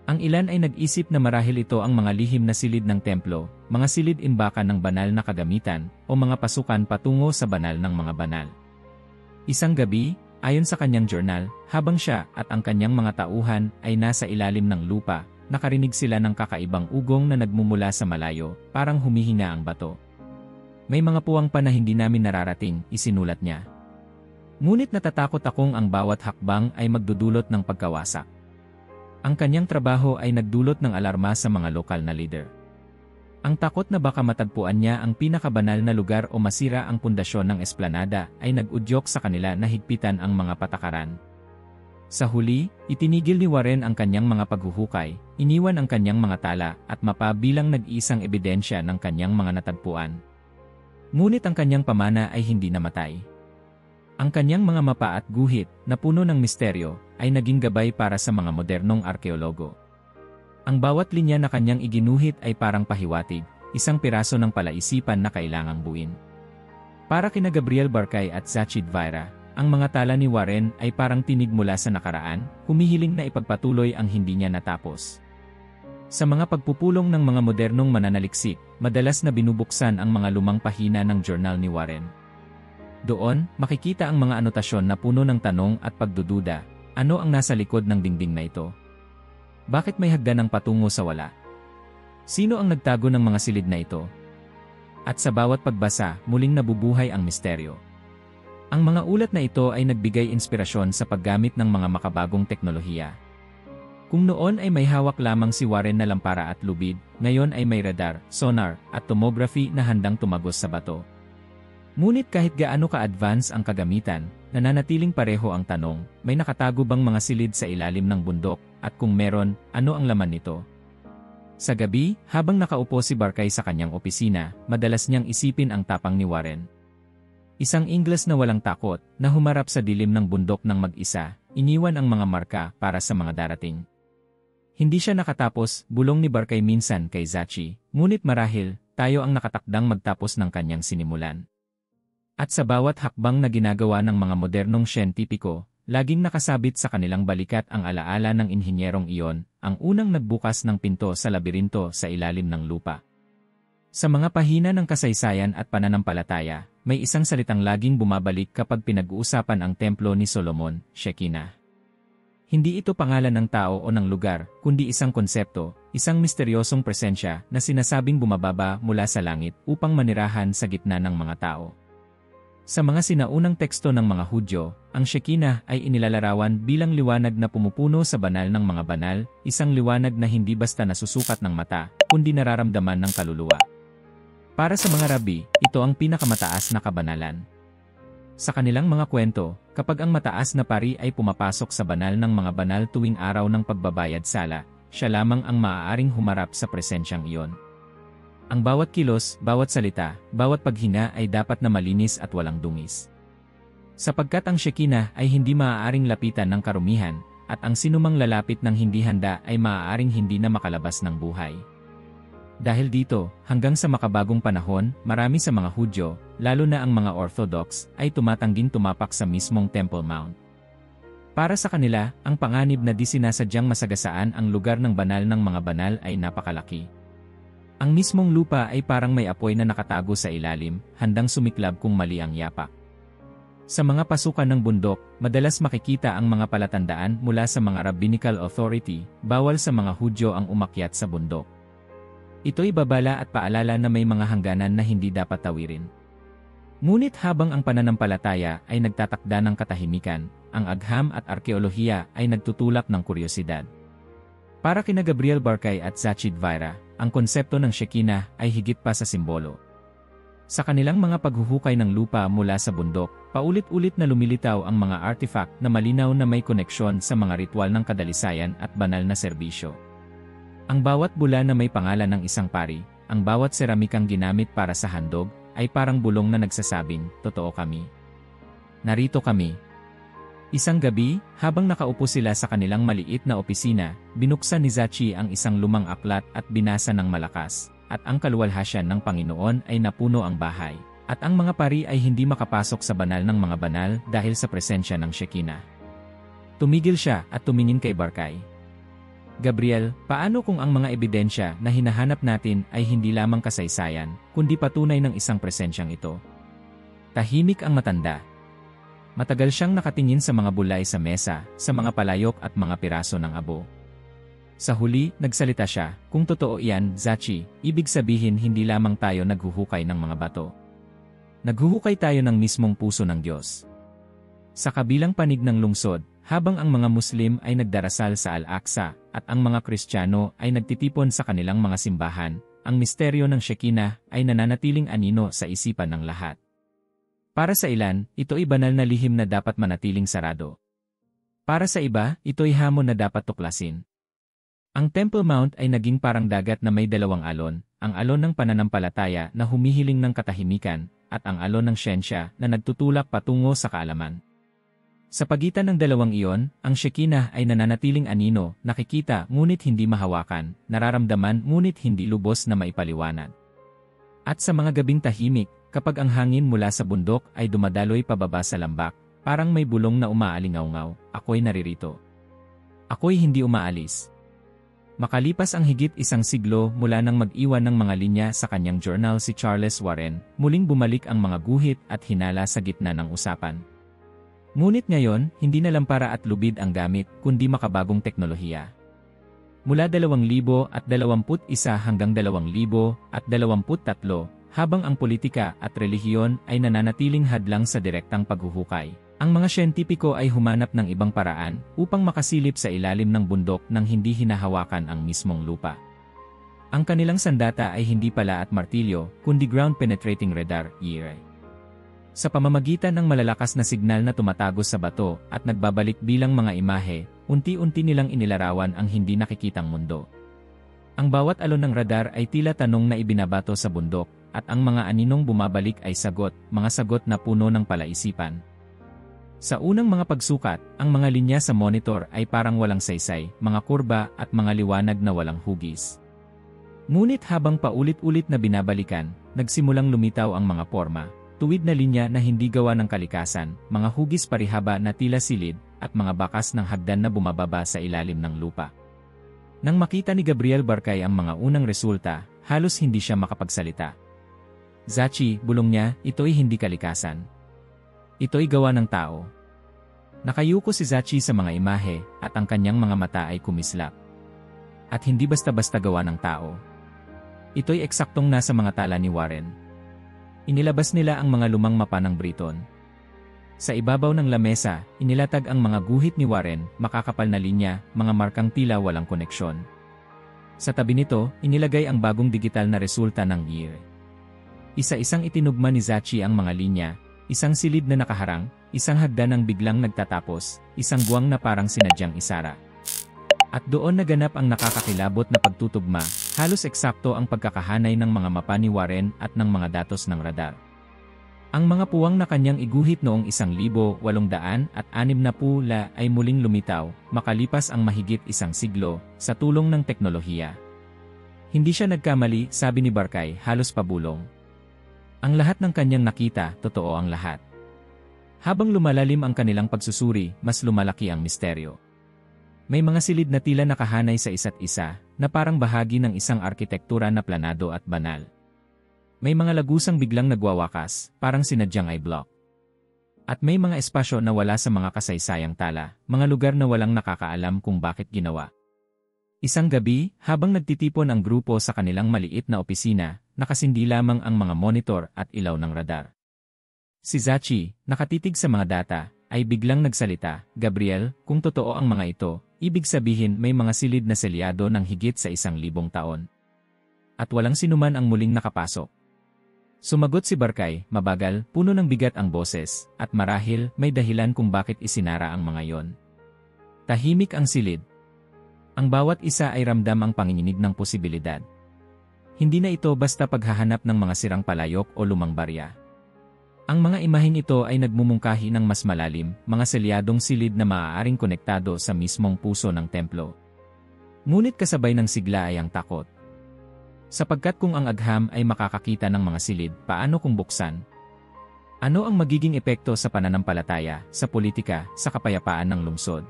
Ang ilan ay nag-isip na marahil ito ang mga lihim na silid ng templo, mga silid-imbakan ng banal na kagamitan, o mga pasukan patungo sa banal ng mga banal. Isang gabi, ayon sa kanyang journal, habang siya at ang kanyang mga tauhan ay nasa ilalim ng lupa, nakarinig sila ng kakaibang ugong na nagmumula sa malayo, parang humihina ang bato. May mga puwang pa na hindi namin nararating, isinulat niya. Ngunit natatakot akong ang bawat hakbang ay magdudulot ng pagkawasak. Ang kanyang trabaho ay nagdulot ng alarma sa mga lokal na leader. Ang takot na baka matagpuan niya ang pinakabanal na lugar o masira ang pundasyon ng esplanada ay nag-udyok sa kanila na higpitan ang mga patakaran. Sa huli, itinigil ni Warren ang kanyang mga paghuhukay, iniwan ang kanyang mga tala at mapa bilang nag-iisang ebidensya ng kanyang mga natagpuan. Ngunit ang kanyang pamana ay hindi namatay. Ang kanyang mga mapa at guhit, na puno ng misteryo, ay naging gabay para sa mga modernong arkeologo. Ang bawat linya na kanyang iginuhit ay parang pahiwatig, isang piraso ng palaisipan na kailangang buuin. Para kina Gabriel Barkay at Zachid Vieira, ang mga tala ni Warren ay parang tinig mula sa nakaraan, humihiling na ipagpatuloy ang hindi niya natapos. Sa mga pagpupulong ng mga modernong mananaliksik, madalas na binubuksan ang mga lumang pahina ng journal ni Warren. Doon, makikita ang mga anotasyon na puno ng tanong at pagdududa. Ano ang nasa likod ng dingding na ito? Bakit may hagdanang patungo sa wala? Sino ang nagtago ng mga silid na ito? At sa bawat pagbasa, muling nabubuhay ang misteryo. Ang mga ulat na ito ay nagbigay inspirasyon sa paggamit ng mga makabagong teknolohiya. Kung noon ay may hawak lamang si Warren na lampara at lubid, ngayon ay may radar, sonar, at tomography na handang tumagos sa bato. Ngunit kahit gaano ka-advance ang kagamitan, nananatiling pareho ang tanong, may nakatago bang mga silid sa ilalim ng bundok, at kung meron, ano ang laman nito? Sa gabi, habang nakaupo si Barkay sa kanyang opisina, madalas niyang isipin ang tapang ni Warren. Isang Ingles na walang takot, na humarap sa dilim ng bundok ng mag-isa, iniwan ang mga marka para sa mga darating. Hindi siya nakatapos, bulong ni Barkay minsan kay Zachi, ngunit marahil, tayo ang nakatakdang magtapos ng kanyang sinimulan. At sa bawat hakbang na ginagawa ng mga modernong siyentipiko, laging nakasabit sa kanilang balikat ang alaala ng inhinyerong iyon, ang unang nagbukas ng pinto sa labirinto sa ilalim ng lupa. Sa mga pahina ng kasaysayan at pananampalataya, may isang salitang laging bumabalik kapag pinag-uusapan ang templo ni Solomon, Shekinah. Hindi ito pangalan ng tao o ng lugar, kundi isang konsepto, isang misteryosong presensya na sinasabing bumababa mula sa langit upang manirahan sa gitna ng mga tao. Sa mga sinaunang teksto ng mga Hudyo, ang Shekinah ay inilalarawan bilang liwanag na pumupuno sa banal ng mga banal, isang liwanag na hindi basta nasusukat ng mata, kundi nararamdaman ng kaluluwa. Para sa mga rabi, ito ang pinakamataas na kabanalan. Sa kanilang mga kwento, kapag ang mataas na pari ay pumapasok sa banal ng mga banal tuwing araw ng pagbabayad sala, siya lamang ang maaaring humarap sa presensyang iyon. Ang bawat kilos, bawat salita, bawat paghinga ay dapat na malinis at walang dungis. Sapagkat ang Shekinah ay hindi maaaring lapitan ng karumihan, at ang sinumang lalapit ng hindi handa ay maaaring hindi na makalabas ng buhay. Dahil dito, hanggang sa makabagong panahon, marami sa mga Hudyo, lalo na ang mga Orthodox, ay tumatangging tumapak sa mismong Temple Mount. Para sa kanila, ang panganib na di sinasadyang masagasaan ang lugar ng banal ng mga banal ay napakalaki. Ang mismong lupa ay parang may apoy na nakatago sa ilalim, handang sumiklab kung mali ang yapak. Sa mga pasukan ng bundok, madalas makikita ang mga palatandaan mula sa mga rabbinical authority, bawal sa mga Hudyo ang umakyat sa bundok. Ito'y babala at paalala na may mga hangganan na hindi dapat tawirin. Ngunit habang ang pananampalataya ay nagtatakda ng katahimikan, ang agham at arkeolohiya ay nagtutulak ng kuryosidad. Para kina Gabriel Barkay at Zachi Dvaira, ang konsepto ng Shekinah ay higit pa sa simbolo. Sa kanilang mga paghuhukay ng lupa mula sa bundok, paulit-ulit na lumilitaw ang mga artifact na malinaw na may koneksyon sa mga ritual ng kadalisayan at banal na serbisyo. Ang bawat bula na may pangalan ng isang pari, ang bawat seramikang ginamit para sa handog, ay parang bulong na nagsasabing, "Totoo kami. Narito kami." Isang gabi, habang nakaupo sila sa kanilang maliit na opisina, binuksan ni Zachi ang isang lumang aklat at binasa ng malakas, at ang kaluwalhasyan ng Panginoon ay napuno ang bahay, at ang mga pari ay hindi makapasok sa banal ng mga banal dahil sa presensya ng Shekinah. Tumigil siya at tumingin kay Barkay. "Gabriel, paano kung ang mga ebidensya na hinahanap natin ay hindi lamang kasaysayan, kundi patunay ng isang presensyang ito?" Tahimik ang matanda. Matagal siyang nakatingin sa mga bulay sa mesa, sa mga palayok at mga piraso ng abo. Sa huli, nagsalita siya, "Kung totoo iyan, Zachi, ibig sabihin hindi lamang tayo naghuhukay ng mga bato. Naghuhukay tayo ng mismong puso ng Diyos." Sa kabilang panig ng lungsod, habang ang mga Muslim ay nagdarasal sa Al-Aqsa, at ang mga Kristiyano ay nagtitipon sa kanilang mga simbahan, ang misteryo ng Shekinah ay nananatiling anino sa isipan ng lahat. Para sa ilan, ito'y banal na lihim na dapat manatiling sarado. Para sa iba, ito'y hamon na dapat tuklasin. Ang Temple Mount ay naging parang dagat na may dalawang alon, ang alon ng pananampalataya na humihiling ng katahimikan, at ang alon ng siyensya na nagtutulak patungo sa kaalaman. Sa pagitan ng dalawang iyon, ang Shekinah ay nananatiling anino, nakikita ngunit hindi mahawakan, nararamdaman ngunit hindi lubos na maipaliwanag. At sa mga gabing tahimik, kapag ang hangin mula sa bundok ay dumadaloy pababa sa lambak, parang may bulong na umaalingaw-ngaw, "Ako'y naririto. Ako'y hindi umaalis." Makalipas ang higit isang siglo mula nang mag-iwan ng mga linya sa kanyang journal si Charles Warren, muling bumalik ang mga guhit at hinala sa gitna ng usapan. Ngunit ngayon, hindi na lampara at lubid ang gamit, kundi makabagong teknolohiya. Mula 2021 hanggang 2023, habang ang politika at relihiyon ay nananatiling hadlang sa direktang paghuhukay, ang mga siyentipiko ay humanap ng ibang paraan upang makasilip sa ilalim ng bundok nang hindi hinahawakan ang mismong lupa. Ang kanilang sandata ay hindi pala at martilyo, kundi ground-penetrating radar, ERA. Sa pamamagitan ng malalakas na signal na tumatagos sa bato at nagbabalik bilang mga imahe, unti-unti nilang inilarawan ang hindi nakikitang mundo. Ang bawat alon ng radar ay tila tanong na ibinabato sa bundok, at ang mga aninong bumabalik ay sagot, mga sagot na puno ng palaisipan. Sa unang mga pagsukat, ang mga linya sa monitor ay parang walang saysay, mga kurba at mga liwanag na walang hugis. Ngunit habang paulit-ulit na binabalikan, nagsimulang lumitaw ang mga forma, tuwid na linya na hindi gawa ng kalikasan, mga hugis parihaba na tila silid, at mga bakas ng hagdan na bumababa sa ilalim ng lupa. Nang makita ni Gabriel Barkay ang mga unang resulta, halos hindi siya makapagsalita. "Zachi," bulong niya, "ito'y hindi kalikasan. Ito'y gawa ng tao." Nakayuko si Zachi sa mga imahe, at ang kanyang mga mata ay kumislap. At hindi basta-basta gawa ng tao. Ito'y eksaktong nasa mga tala ni Warren. Inilabas nila ang mga lumang mapa ng Briton. Sa ibabaw ng lamesa, inilatag ang mga guhit ni Warren, makakapal na linya, mga markang tila walang koneksyon. Sa tabi nito, inilagay ang bagong digital na resulta ng year. Isa-isang itinugma ni Zachi ang mga linya, isang silid na nakaharang, isang hagdanang biglang nagtatapos, isang buwang na parang sinadyang isara. At doon naganap ang nakakakilabot na pagtutugma, halos eksakto ang pagkakahanay ng mga mapa ni Warren at ng mga datos ng radar. Ang mga puwang na kanyang iguhit noong 1860 ay muling lumitaw, makalipas ang mahigit isang siglo, sa tulong ng teknolohiya. Hindi siya nagkamali, sabi ni Barkay, halos pabulong. Ang lahat ng kanyang nakita, totoo ang lahat. Habang lumalalim ang kanilang pagsusuri, mas lumalaki ang misteryo. May mga silid na tila nakahanay sa isa't isa, na parang bahagi ng isang arkitektura na planado at banal. May mga lagusang biglang nagwawakas, parang sinadyang eye block. At may mga espasyo na wala sa mga kasaysayang tala, mga lugar na walang nakakaalam kung bakit ginawa. Isang gabi, habang nagtitipon ang grupo sa kanilang maliit na opisina, nakasindi lamang ang mga monitor at ilaw ng radar. Si Zachi, nakatitig sa mga data, ay biglang nagsalita, "Gabriel, kung totoo ang mga ito, ibig sabihin may mga silid na selyado ng higit sa 1,000 taon. At walang sinuman ang muling nakapasok." Sumagot si Barkay, mabagal, puno ng bigat ang boses, at marahil may dahilan kung bakit isinara ang mga yon. Tahimik ang silid. Ang bawat isa ay ramdam ang panginginig ng posibilidad. Hindi na ito basta paghahanap ng mga sirang palayok o lumang barya. Ang mga imaheng ito ay nagmumungkahi ng mas malalim, mga selyadong silid na maaaring konektado sa mismong puso ng templo. Ngunit kasabay ng sigla ay ang takot. Sapagkat kung ang agham ay makakakita ng mga silid, paano kung buksan? Ano ang magiging epekto sa pananampalataya, sa politika, sa kapayapaan ng lungsod?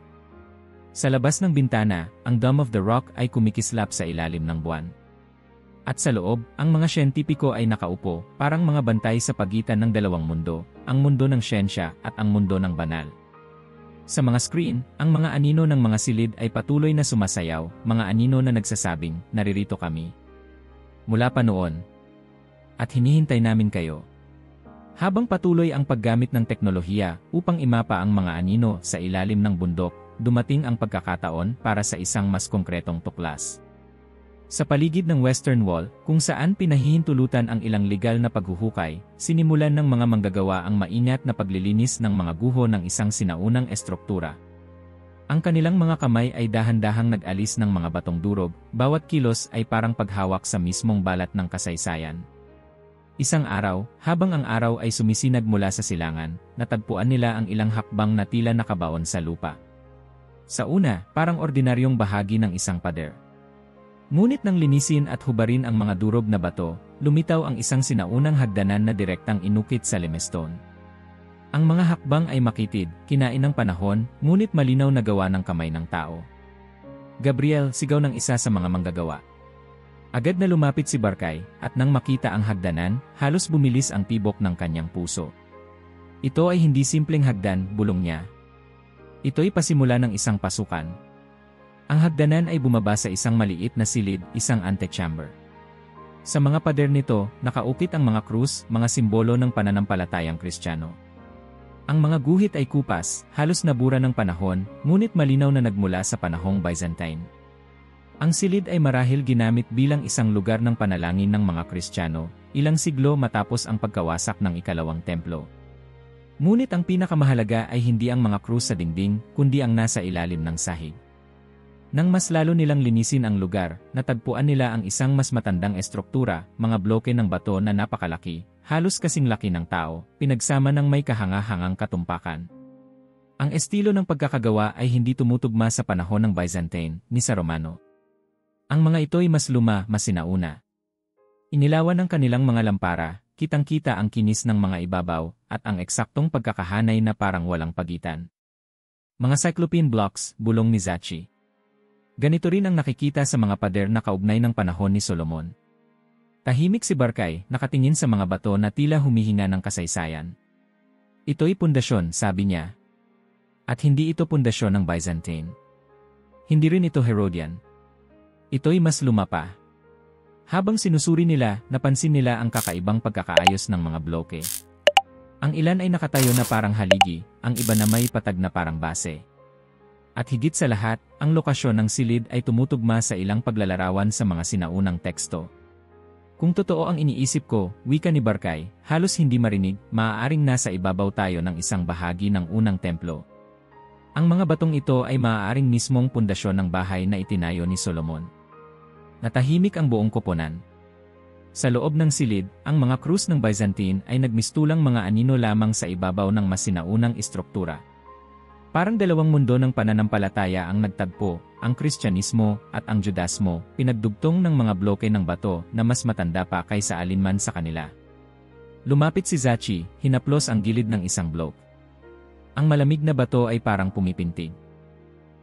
Sa labas ng bintana, ang Dome of the Rock ay kumikislap sa ilalim ng buwan. At sa loob, ang mga siyentipiko ay nakaupo, parang mga bantay sa pagitan ng dalawang mundo, ang mundo ng siyensya at ang mundo ng banal. Sa mga screen, ang mga anino ng mga silid ay patuloy na sumasayaw, mga anino na nagsasabing, "Naririto kami. Mula pa noon. At hinihintay namin kayo." Habang patuloy ang paggamit ng teknolohiya upang imapa ang mga anino sa ilalim ng bundok, dumating ang pagkakataon para sa isang mas konkretong tuklas. Sa paligid ng Western Wall, kung saan pinahihintulutan ang ilang legal na paghuhukay, sinimulan ng mga manggagawa ang maingat na paglilinis ng mga guho ng isang sinaunang estruktura. Ang kanilang mga kamay ay dahan-dahang nag-alis ng mga batong durog, bawat kilos ay parang paghawak sa mismong balat ng kasaysayan. Isang araw, habang ang araw ay sumisinag mula sa silangan, natagpuan nila ang ilang hakbang na tila nakabaon sa lupa. Sa una, parang ordinaryong bahagi ng isang pader. Ngunit nang linisin at hubarin ang mga durog na bato, lumitaw ang isang sinaunang hagdanan na direktang inukit sa limestone. Ang mga hakbang ay makitid, kinain ng panahon, ngunit malinaw na gawa ng kamay ng tao. "Gabriel," sigaw ng isa sa mga manggagawa. Agad na lumapit si Barkay, at nang makita ang hagdanan, halos bumilis ang tibok ng kanyang puso. "Ito ay hindi simpleng hagdan," bulong niya. "Ito'y pasimula ng isang pasukan." Ang hagdanan ay bumaba sa isang maliit na silid, isang antechamber. Sa mga pader nito, nakaukit ang mga krus, mga simbolo ng pananampalatayang Kristiyano. Ang mga guhit ay kupas, halos nabura ng panahon, ngunit malinaw na nagmula sa panahong Byzantine. Ang silid ay marahil ginamit bilang isang lugar ng panalangin ng mga Kristiyano, ilang siglo matapos ang pagkawasak ng ikalawang templo. Ngunit ang pinakamahalaga ay hindi ang mga krus sa dingding, kundi ang nasa ilalim ng sahig. Nang mas lalo nilang linisin ang lugar, natagpuan nila ang isang mas matandang estruktura, mga bloke ng bato na napakalaki, halos kasing laki ng tao, pinagsama ng may kahanga-hangang katumpakan. Ang estilo ng pagkakagawa ay hindi tumutugma sa panahon ng Byzantine, ni sa Romano. Ang mga ito'y mas luma, mas sinauna. Inilawan ng kanilang mga lampara, kitang-kita ang kinis ng mga ibabaw, at ang eksaktong pagkakahanay na parang walang pagitan. "Mga cyclopean blocks," bulong ni Zachi. Ganito rin ang nakikita sa mga pader na kaugnay ng panahon ni Solomon. Tahimik si Barkay, nakatingin sa mga bato na tila humihinga ng kasaysayan. "Ito'y pundasyon," sabi niya. "At hindi ito pundasyon ng Byzantine. Hindi rin ito Herodian. Ito'y mas luma pa." Habang sinusuri nila, napansin nila ang kakaibang pagkakaayos ng mga bloke. Ang ilan ay nakatayo na parang haligi, ang iba na may patag na parang base. At higit sa lahat, ang lokasyon ng silid ay tumutugma sa ilang paglalarawan sa mga sinaunang teksto. Kung totoo ang iniisip ko, wika ni Barkay, halos hindi marinig, maaaring nasa ibabaw tayo ng isang bahagi ng unang templo. Ang mga batong ito ay maaaring mismong pundasyon ng bahay na itinayo ni Solomon. Natahimik ang buong koponan. Sa loob ng silid, ang mga krus ng Byzantine ay nagmistulang mga anino lamang sa ibabaw ng mas sinaunang istruktura. Parang dalawang mundo ng pananampalataya ang nagtagpo, ang Kristyanismo at ang Judasmo, pinagdugtong ng mga bloke ng bato na mas matanda pa kaysa alinman sa kanila. Lumapit si Zachi, hinaplos ang gilid ng isang bloke. Ang malamig na bato ay parang pumipintig.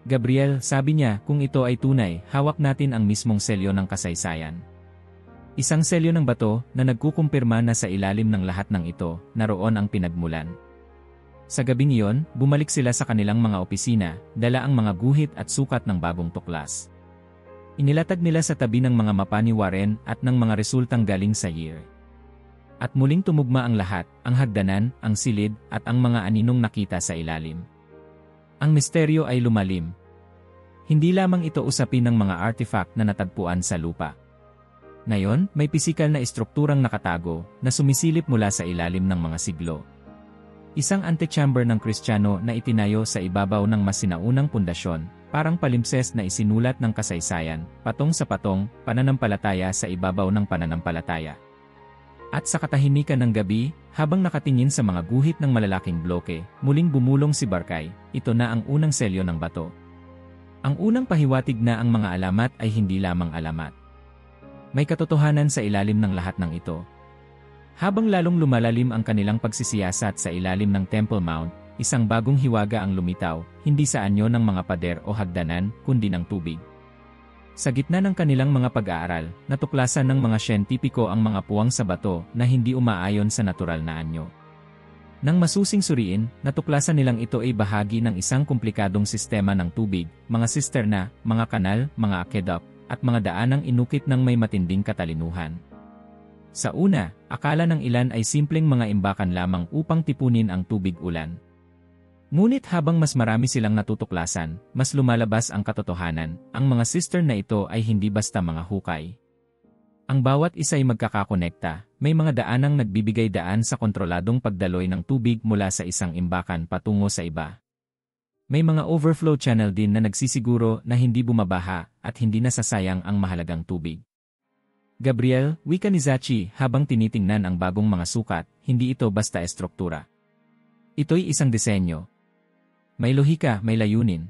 Gabriel, sabi niya, kung ito ay tunay, hawak natin ang mismong selyo ng kasaysayan. Isang selyo ng bato na nagkukumpirma na sa ilalim ng lahat ng ito, naroon ang pinagmulan. Sa gabing iyon, bumalik sila sa kanilang mga opisina, dala ang mga guhit at sukat ng bagong tuklas. Inilatag nila sa tabi ng mga mapa ni Warren at ng mga resultang galing sa year. At muling tumugma ang lahat, ang hagdanan, ang silid, at ang mga aninong nakita sa ilalim. Ang misteryo ay lumalim. Hindi lamang ito usapin ng mga artifact na natagpuan sa lupa. Ngayon, may pisikal na estrukturang nakatago na sumisilip mula sa ilalim ng mga siglo. Isang antechamber ng Kristiyano na itinayo sa ibabaw ng mas sinaunang pundasyon, parang palimpses na isinulat ng kasaysayan, patong sa patong, pananampalataya sa ibabaw ng pananampalataya. At sa katahimikan ng gabi, habang nakatingin sa mga guhit ng malalaking bloke, muling bumulong si Barkay, ito na ang unang selyo ng bato. Ang unang pahiwatig na ang mga alamat ay hindi lamang alamat. May katotohanan sa ilalim ng lahat ng ito. Habang lalong lumalalim ang kanilang pagsisiyasat sa ilalim ng Temple Mount, isang bagong hiwaga ang lumitaw, hindi sa anyo ng mga pader o hagdanan, kundi ng tubig. Sa gitna ng kanilang mga pag-aaral, natuklasan ng mga siyentipiko ang mga puwang sa bato na hindi umaayon sa natural na anyo. Nang masusing suriin, natuklasan nilang ito ay bahagi ng isang komplikadong sistema ng tubig, mga sisterna, mga kanal, mga aqueduct, at mga daanang inukit ng may matinding katalinuhan. Sa una, akala ng ilan ay simpleng mga imbakan lamang upang tipunin ang tubig ulan. Ngunit habang mas marami silang natutuklasan, mas lumalabas ang katotohanan, ang mga cistern na ito ay hindi basta mga hukay. Ang bawat isa ay magkakakonekta, may mga daanang nagbibigay daan sa kontroladong pagdaloy ng tubig mula sa isang imbakan patungo sa iba. May mga overflow channel din na nagsisiguro na hindi bumabaha at hindi nasasayang ang mahalagang tubig. Gabriel, wika ni Zachi habang tinitingnan ang bagong mga sukat, hindi ito basta estruktura. Ito'y isang disenyo. May lohika, may layunin.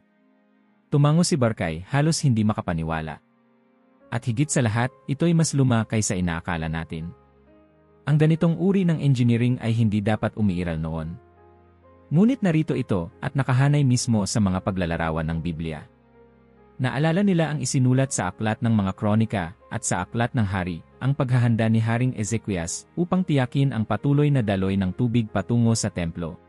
Tumango si Barkay, halos hindi makapaniwala. At higit sa lahat, ito'y mas luma kaysa inaakala natin. Ang ganitong uri ng engineering ay hindi dapat umiiral noon. Ngunit narito ito at nakahanay mismo sa mga paglalarawan ng Biblia. Naalala nila ang isinulat sa aklat ng mga kronika at sa aklat ng hari, ang paghahanda ni Haring Ezekias upang tiyakin ang patuloy na daloy ng tubig patungo sa templo.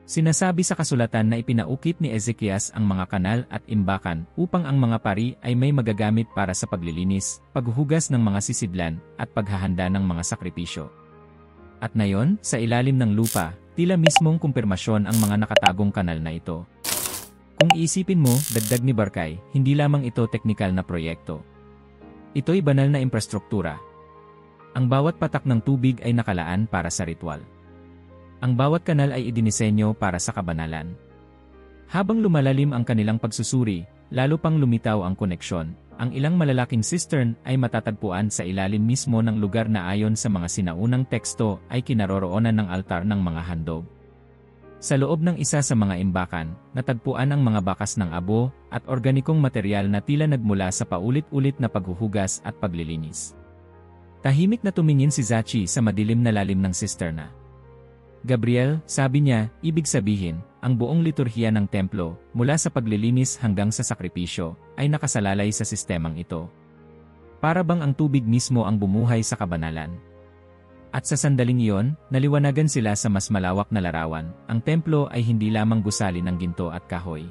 Sinasabi sa kasulatan na ipinaukit ni Ezekias ang mga kanal at imbakan upang ang mga pari ay may magagamit para sa paglilinis, paghuhugas ng mga sisidlan, at paghahanda ng mga sakripisyo. At ngayon, sa ilalim ng lupa, tila mismong kumpirmasyon ang mga nakatagong kanal na ito. Kung iisipin mo, dagdag ni Barkay, hindi lamang ito teknikal na proyekto. Ito'y banal na infrastruktura. Ang bawat patak ng tubig ay nakalaan para sa ritual. Ang bawat kanal ay idinisenyo para sa kabanalan. Habang lumalalim ang kanilang pagsusuri, lalo pang lumitaw ang koneksyon, ang ilang malalaking cistern ay matatagpuan sa ilalim mismo ng lugar na ayon sa mga sinaunang teksto ay kinaroroonan ng altar ng mga handog. Sa loob ng isa sa mga imbakan, natagpuan ang mga bakas ng abo at organikong material na tila nagmula sa paulit-ulit na paghuhugas at paglilinis. Tahimik na tumingin si Zachi sa madilim na lalim ng sisterna. Gabriel, sabi niya, ibig sabihin, ang buong liturhiya ng templo, mula sa paglilinis hanggang sa sakripisyo, ay nakasalalay sa sistemang ito. Para bang ang tubig mismo ang bumuhay sa kabanalan. At sa sandaling iyon, naliwanagan sila sa mas malawak na larawan, ang templo ay hindi lamang gusali ng ginto at kahoy.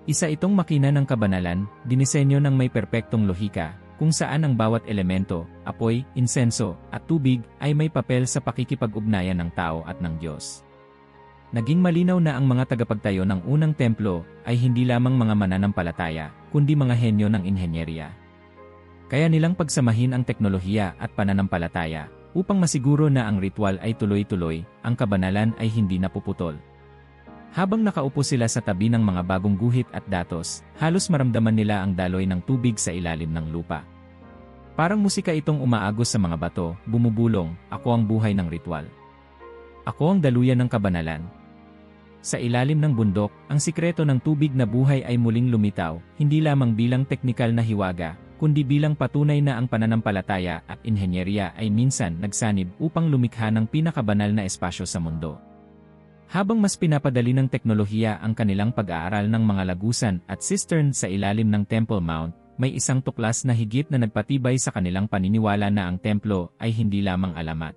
Isa itong makina ng kabanalan, dinisenyo ng may perpektong lohika, kung saan ang bawat elemento, apoy, insenso, at tubig ay may papel sa pakikipag-ugnayan ng tao at ng Diyos. Naging malinaw na ang mga tagapagtayo ng unang templo ay hindi lamang mga mananampalataya, kundi mga henyo ng inhenyerya. Kaya nilang pagsamahin ang teknolohiya at pananampalataya upang masiguro na ang ritual ay tuloy-tuloy, ang kabanalan ay hindi napuputol. Habang nakaupo sila sa tabi ng mga bagong guhit at datos, halos maramdaman nila ang daloy ng tubig sa ilalim ng lupa. Parang musika itong umaagos sa mga bato, bumubulong, ako ang buhay ng ritual. Ako ang daluyan ng kabanalan. Sa ilalim ng bundok, ang sikreto ng tubig na buhay ay muling lumitaw, hindi lamang bilang teknikal na hiwaga, kundi bilang patunay na ang pananampalataya at inhenyerya ay minsan nagsanib upang lumikha ng pinakabanal na espasyo sa mundo. Habang mas pinapadali ng teknolohiya ang kanilang pag-aaral ng mga lagusan at cistern sa ilalim ng Temple Mount, may isang tuklas na higit na nagpatibay sa kanilang paniniwala na ang templo ay hindi lamang alamat.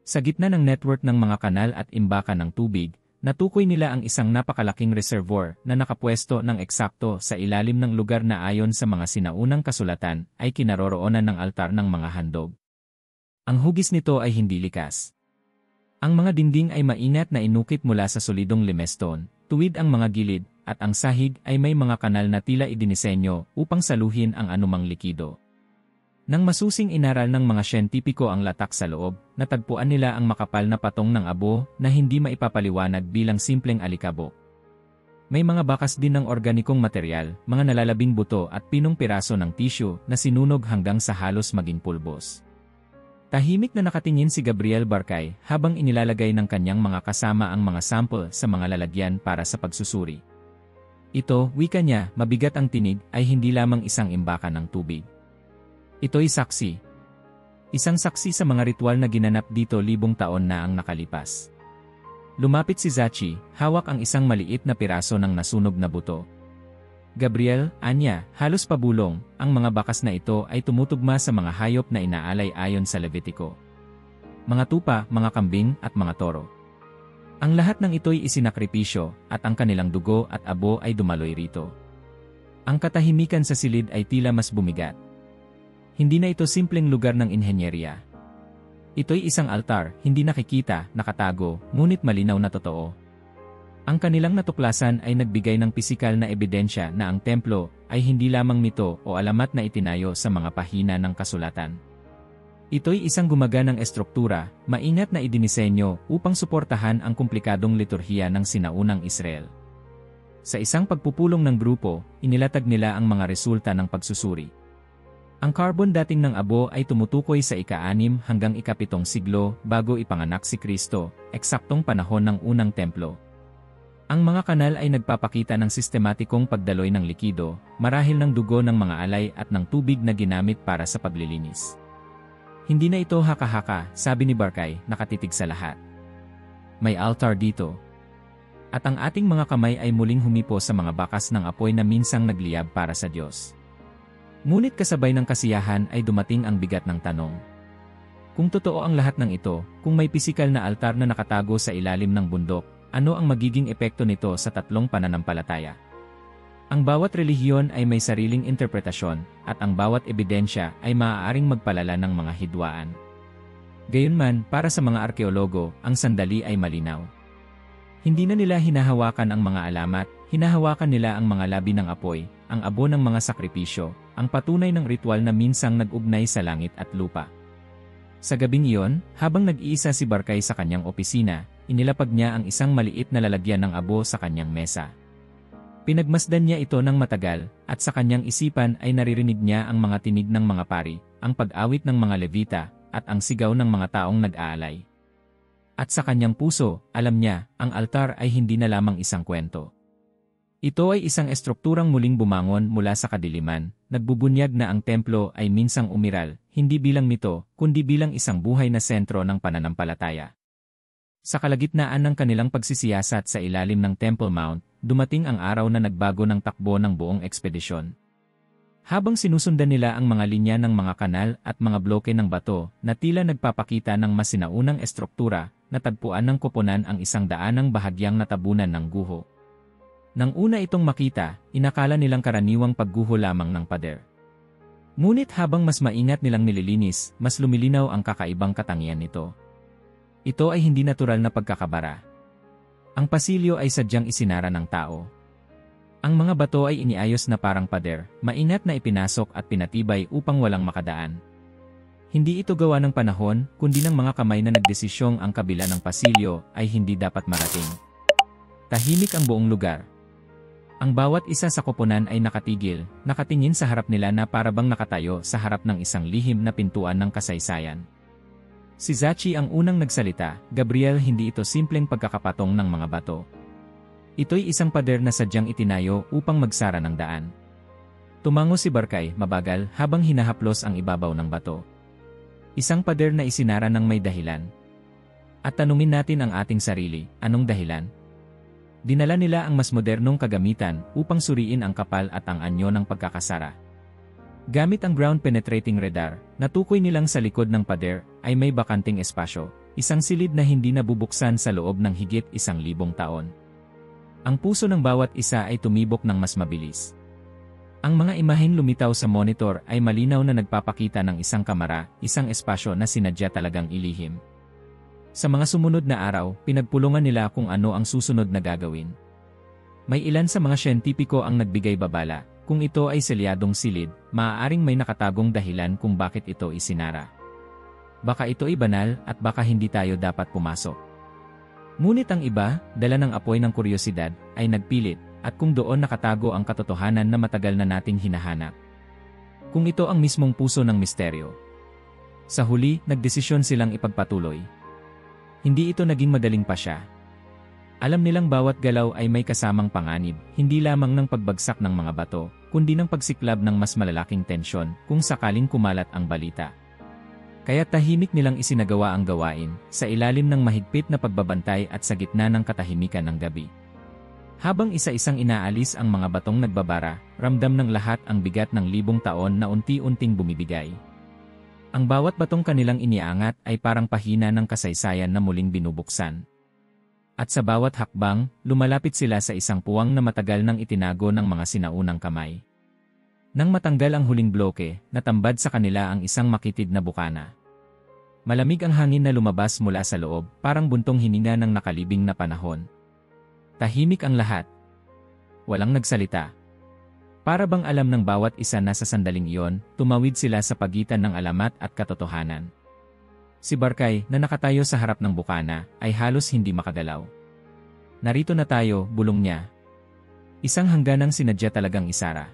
Sa gitna ng network ng mga kanal at imbakan ng tubig, natukoy nila ang isang napakalaking reservoir na nakapwesto ng eksakto sa ilalim ng lugar na ayon sa mga sinaunang kasulatan ay kinaroroonan ng altar ng mga handog. Ang hugis nito ay hindi likas. Ang mga dingding ay maingat na inukit mula sa solidong limestone, tuwid ang mga gilid, at ang sahig ay may mga kanal na tila idinisenyo upang saluhin ang anumang likido. Nang masusing inaral ng mga siyentipiko ang latak sa loob, natagpuan nila ang makapal na patong ng abo na hindi maipapaliwanag bilang simpleng alikabok. May mga bakas din ng organikong material, mga nalalabing buto at pinong piraso ng tissue na sinunog hanggang sa halos maging pulbos. Tahimik na nakatingin si Gabriel Barkay habang inilalagay ng kanyang mga kasama ang mga sample sa mga lalagyan para sa pagsusuri. Ito, wika niya, mabigat ang tinig, ay hindi lamang isang imbakan ng tubig. Ito'y saksi. Isang saksi sa mga ritual na ginanap dito libong taon na ang nakalipas. Lumapit si Zachi, hawak ang isang maliit na piraso ng nasunog na buto. Gabriel, anya, halos pabulong, ang mga bakas na ito ay tumutugma sa mga hayop na inaalay ayon sa Levitico. Mga tupa, mga kambing, at mga toro. Ang lahat ng ito'y isinakripisyo, at ang kanilang dugo at abo ay dumaloy rito. Ang katahimikan sa silid ay tila mas bumigat. Hindi na ito simpleng lugar ng inhenyerya. Ito'y isang altar, hindi nakikita, nakatago, ngunit malinaw na totoo. Ang kanilang natuklasan ay nagbigay ng pisikal na ebidensya na ang templo ay hindi lamang mito o alamat na itinayo sa mga pahina ng kasulatan. Ito'y isang gumaganang estruktura, maingat na idinisenyo upang suportahan ang komplikadong liturhiya ng sinaunang Israel. Sa isang pagpupulong ng grupo, inilatag nila ang mga resulta ng pagsusuri. Ang carbon dating ng abo ay tumutukoy sa ika-6 hanggang ika-7 siglo bago ipanganak si Kristo, eksaktong panahon ng unang templo. Ang mga kanal ay nagpapakita ng sistematikong pagdaloy ng likido, marahil ng dugo ng mga alay at ng tubig na ginamit para sa paglilinis. Hindi na ito haka-haka, sabi ni Barkay, nakatitig sa lahat. May altar dito. At ang ating mga kamay ay muling humipo sa mga bakas ng apoy na minsang nagliyab para sa Diyos. Ngunit kasabay ng kasiyahan ay dumating ang bigat ng tanong. Kung totoo ang lahat ng ito, kung may pisikal na altar na nakatago sa ilalim ng bundok, ano ang magiging epekto nito sa tatlong pananampalataya? Ang bawat relihiyon ay may sariling interpretasyon, at ang bawat ebidensya ay maaaring magpalala ng mga hidwaan. Gayunman, para sa mga arkeologo, ang sandali ay malinaw. Hindi na nila hinahawakan ang mga alamat, hinahawakan nila ang mga labi ng apoy, ang abo ng mga sakripisyo, ang patunay ng ritual na minsang nag-ugnay sa langit at lupa. Sa gabing iyon, habang nag-iisa si Barkay sa kanyang opisina, inilapag niya ang isang maliit na lalagyan ng abo sa kanyang mesa. Pinagmasdan niya ito ng matagal, at sa kanyang isipan ay naririnig niya ang mga tinig ng mga pari, ang pag-awit ng mga levita, at ang sigaw ng mga taong nag-aalay. At sa kanyang puso, alam niya, ang altar ay hindi na lamang isang kwento. Ito ay isang estrukturang muling bumangon mula sa kadiliman, nagbubunyag na ang templo ay minsang umiral, hindi bilang mito, kundi bilang isang buhay na sentro ng pananampalataya. Sa kalagitnaan ng kanilang pagsisiyasat sa ilalim ng Temple Mount, dumating ang araw na nagbago ng takbo ng buong ekspedisyon. Habang sinusundan nila ang mga linya ng mga kanal at mga bloke ng bato na tila nagpapakita ng mas sinaunang estruktura, natagpuan ng koponan ang isang daanang bahagyang natabunan ng guho. Nang una itong makita, inakala nilang karaniwang pagguho lamang ng pader. Ngunit habang mas maingat nilang nililinis, mas lumilinaw ang kakaibang katangian nito. Ito ay hindi natural na pagkakabara. Ang pasilyo ay sadyang isinara ng tao. Ang mga bato ay iniayos na parang pader, maingat na ipinasok at pinatibay upang walang makadaan. Hindi ito gawa ng panahon, kundi ng mga kamay na nagdesisyong ang kabila ng pasilyo ay hindi dapat marating. Tahimik ang buong lugar. Ang bawat isa sa koponan ay nakatigil, nakatingin sa harap nila na parabang nakatayo sa harap ng isang lihim na pintuan ng kasaysayan. Si Zachi ang unang nagsalita, "Gabriel, hindi ito simpleng pagkakapatong ng mga bato. Ito'y isang pader na sadyang itinayo upang magsara ng daan." Tumango si Barkay, mabagal, habang hinahaplos ang ibabaw ng bato. Isang pader na isinara ng may dahilan. At tanungin natin ang ating sarili, anong dahilan? Dinala nila ang mas modernong kagamitan upang suriin ang kapal at ang anyo ng pagkakasara. Gamit ang ground-penetrating radar, natukoy nilang sa likod ng pader ay may bakanting espasyo, isang silid na hindi nabubuksan sa loob ng higit 1,000 taon. Ang puso ng bawat isa ay tumibok ng mas mabilis. Ang mga imahen lumitaw sa monitor ay malinaw na nagpapakita ng isang kamara, isang espasyo na sinadya talagang ilihim. Sa mga sumunod na araw, pinagpulungan nila kung ano ang susunod na gagawin. May ilan sa mga siyentipiko ang nagbigay babala, kung ito ay selyadong silid, maaaring may nakatagong dahilan kung bakit ito isinara. Baka ito ay banal at baka hindi tayo dapat pumasok. Ngunit ang iba, dala ng apoy ng kuryosidad, ay nagpilit, at kung doon nakatago ang katotohanan na matagal na nating hinahanap. Kung ito ang mismong puso ng misteryo. Sa huli, nagdesisyon silang ipagpatuloy. Hindi ito naging madaling pasya. Alam nilang bawat galaw ay may kasamang panganib, hindi lamang ng pagbagsak ng mga bato, kundi ng pagsiklab ng mas malalaking tensyon kung sakaling kumalat ang balita. Kaya tahimik nilang isinagawa ang gawain, sa ilalim ng mahigpit na pagbabantay at sa gitna ng katahimikan ng gabi. Habang isa-isang inaalis ang mga batong nagbabara, ramdam ng lahat ang bigat ng 1,000 taon na unti-unting bumibigay. Ang bawat batong kanilang iniangat ay parang pahina ng kasaysayan na muling binubuksan. At sa bawat hakbang, lumalapit sila sa isang puwang na matagal nang itinago ng mga sinaunang kamay. Nang matanggal ang huling bloke, natambad sa kanila ang isang makitid na bukana. Malamig ang hangin na lumabas mula sa loob, parang buntong hininga ng nakalibing na panahon. Tahimik ang lahat. Walang nagsalita. Para bang alam ng bawat isa na sa sandaling iyon, tumawid sila sa pagitan ng alamat at katotohanan. Si Barkay, na nakatayo sa harap ng bukana, ay halos hindi makagalaw. "Narito na tayo," bulong niya. Isang hangganang sinadya talagang isara.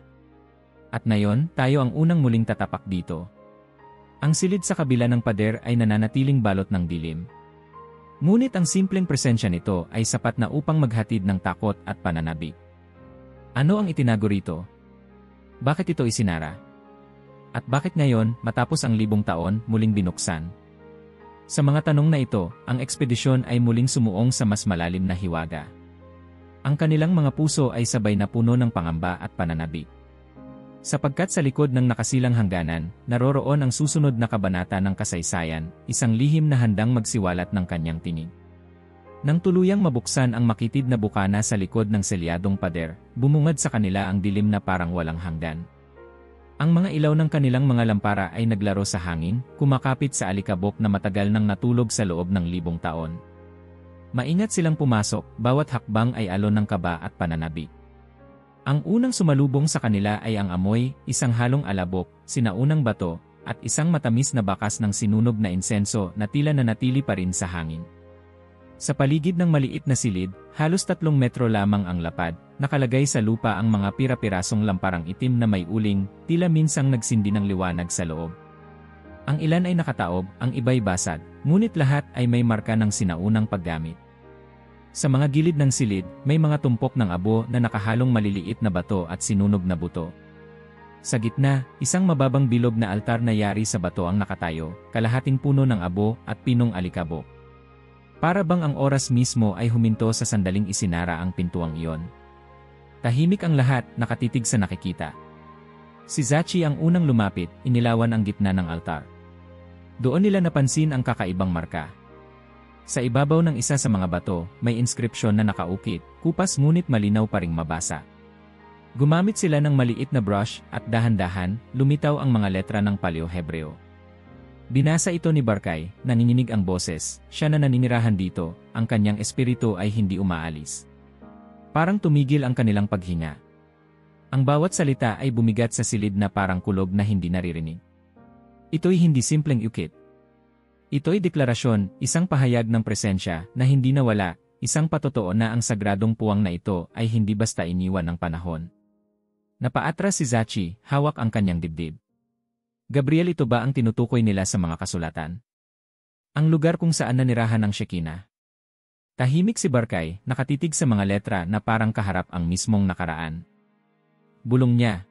At ngayon, tayo ang unang muling tatapak dito. Ang silid sa kabila ng pader ay nananatiling balot ng dilim. Ngunit ang simpleng presensya nito ay sapat na upang maghatid ng takot at pananabik. Ano ang itinago rito? Bakit ito isinara? At bakit ngayon, matapos ang 1,000 taon, muling binuksan? Sa mga tanong na ito, ang ekspedisyon ay muling sumuong sa mas malalim na hiwaga. Ang kanilang mga puso ay sabay na puno ng pangamba at pananabik. Sapagkat sa likod ng nakasilang hangganan, naroroon ang susunod na kabanata ng kasaysayan, isang lihim na handang magsiwalat ng kanyang tinig. Nang tuluyang mabuksan ang makitid na bukana sa likod ng selyadong pader, bumungad sa kanila ang dilim na parang walang hanggan. Ang mga ilaw ng kanilang mga lampara ay naglaro sa hangin, kumakapit sa alikabok na matagal nang natulog sa loob ng 1,000 taon. Maingat silang pumasok, bawat hakbang ay alon ng kaba at pananabik. Ang unang sumalubong sa kanila ay ang amoy, isang halong alabok, sinaunang bato, at isang matamis na bakas ng sinunog na insenso na tila nanatili pa rin sa hangin. Sa paligid ng maliit na silid, halos 3 metro lamang ang lapad, nakalagay sa lupa ang mga pira-pirasong lamparang itim na may uling, tila minsang nagsindi ng liwanag sa loob. Ang ilan ay nakataob, ang iba'y basag, ngunit lahat ay may marka ng sinaunang paggamit. Sa mga gilid ng silid, may mga tumpok ng abo na nakahalong maliliit na bato at sinunog na buto. Sa gitna, isang mababang bilog na altar na yari sa bato ang nakatayo, kalahating puno ng abo at pinong alikabok. Para bang ang oras mismo ay huminto sa sandaling isinara ang pintuang iyon. Tahimik ang lahat, nakatitig sa nakikita. Si Zachi ang unang lumapit, inilawan ang gitna ng altar. Doon nila napansin ang kakaibang marka. Sa ibabaw ng isa sa mga bato, may inskripsyon na nakaukit, kupas ngunit malinaw pa ring mabasa. Gumamit sila ng maliit na brush at dahan-dahan, lumitaw ang mga letra ng Paleo-Hebreo. Binasa ito ni Barkay, nanginginig ang boses, siya na naninirahan dito, ang kanyang espiritu ay hindi umaalis. Parang tumigil ang kanilang paghinga. Ang bawat salita ay bumigat sa silid na parang kulog na hindi naririnig. Ito'y hindi simpleng ukit. Ito'y deklarasyon, isang pahayag ng presensya na hindi nawala, isang patotoo na ang sagradong puwang na ito ay hindi basta iniwan ng panahon. Napaatras si Zachi, hawak ang kanyang dibdib. Gabriel, ito ba ang tinutukoy nila sa mga kasulatan? Ang lugar kung saan nanirahan ang Shekinah. Tahimik si Barkay, nakatitig sa mga letra na parang kaharap ang mismong nakaraan. Bulong niya.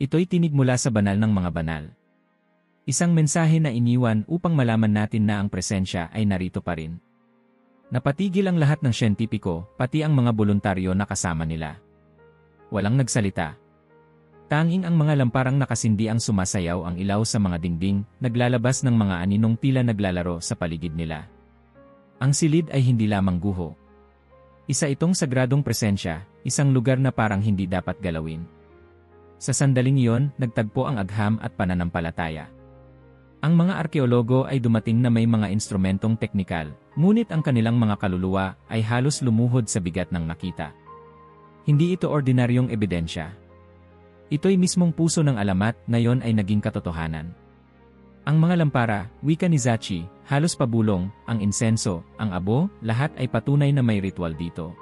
Ito'y tinig mula sa banal ng mga banal. Isang mensahe na iniwan upang malaman natin na ang presensya ay narito pa rin. Napatigil ang lahat ng siyentipiko, pati ang mga voluntaryo na kasama nila. Walang nagsalita. Tanging ang mga lamparang nakasindi ang sumasayaw ang ilaw sa mga dingding, naglalabas ng mga aninong tila naglalaro sa paligid nila. Ang silid ay hindi lamang guho. Isa itong sagradong presensya, isang lugar na parang hindi dapat galawin. Sa sandaling iyon, nagtagpo ang agham at pananampalataya. Ang mga arkeologo ay dumating na may mga instrumentong teknikal, ngunit ang kanilang mga kaluluwa ay halos lumuhod sa bigat ng nakita. Hindi ito ordinaryong ebidensya. Ito'y mismong puso ng alamat, ngayon ay naging katotohanan. Ang mga lampara, wika ni Zachi, halos pabulong, ang insenso, ang abo, lahat ay patunay na may ritual dito.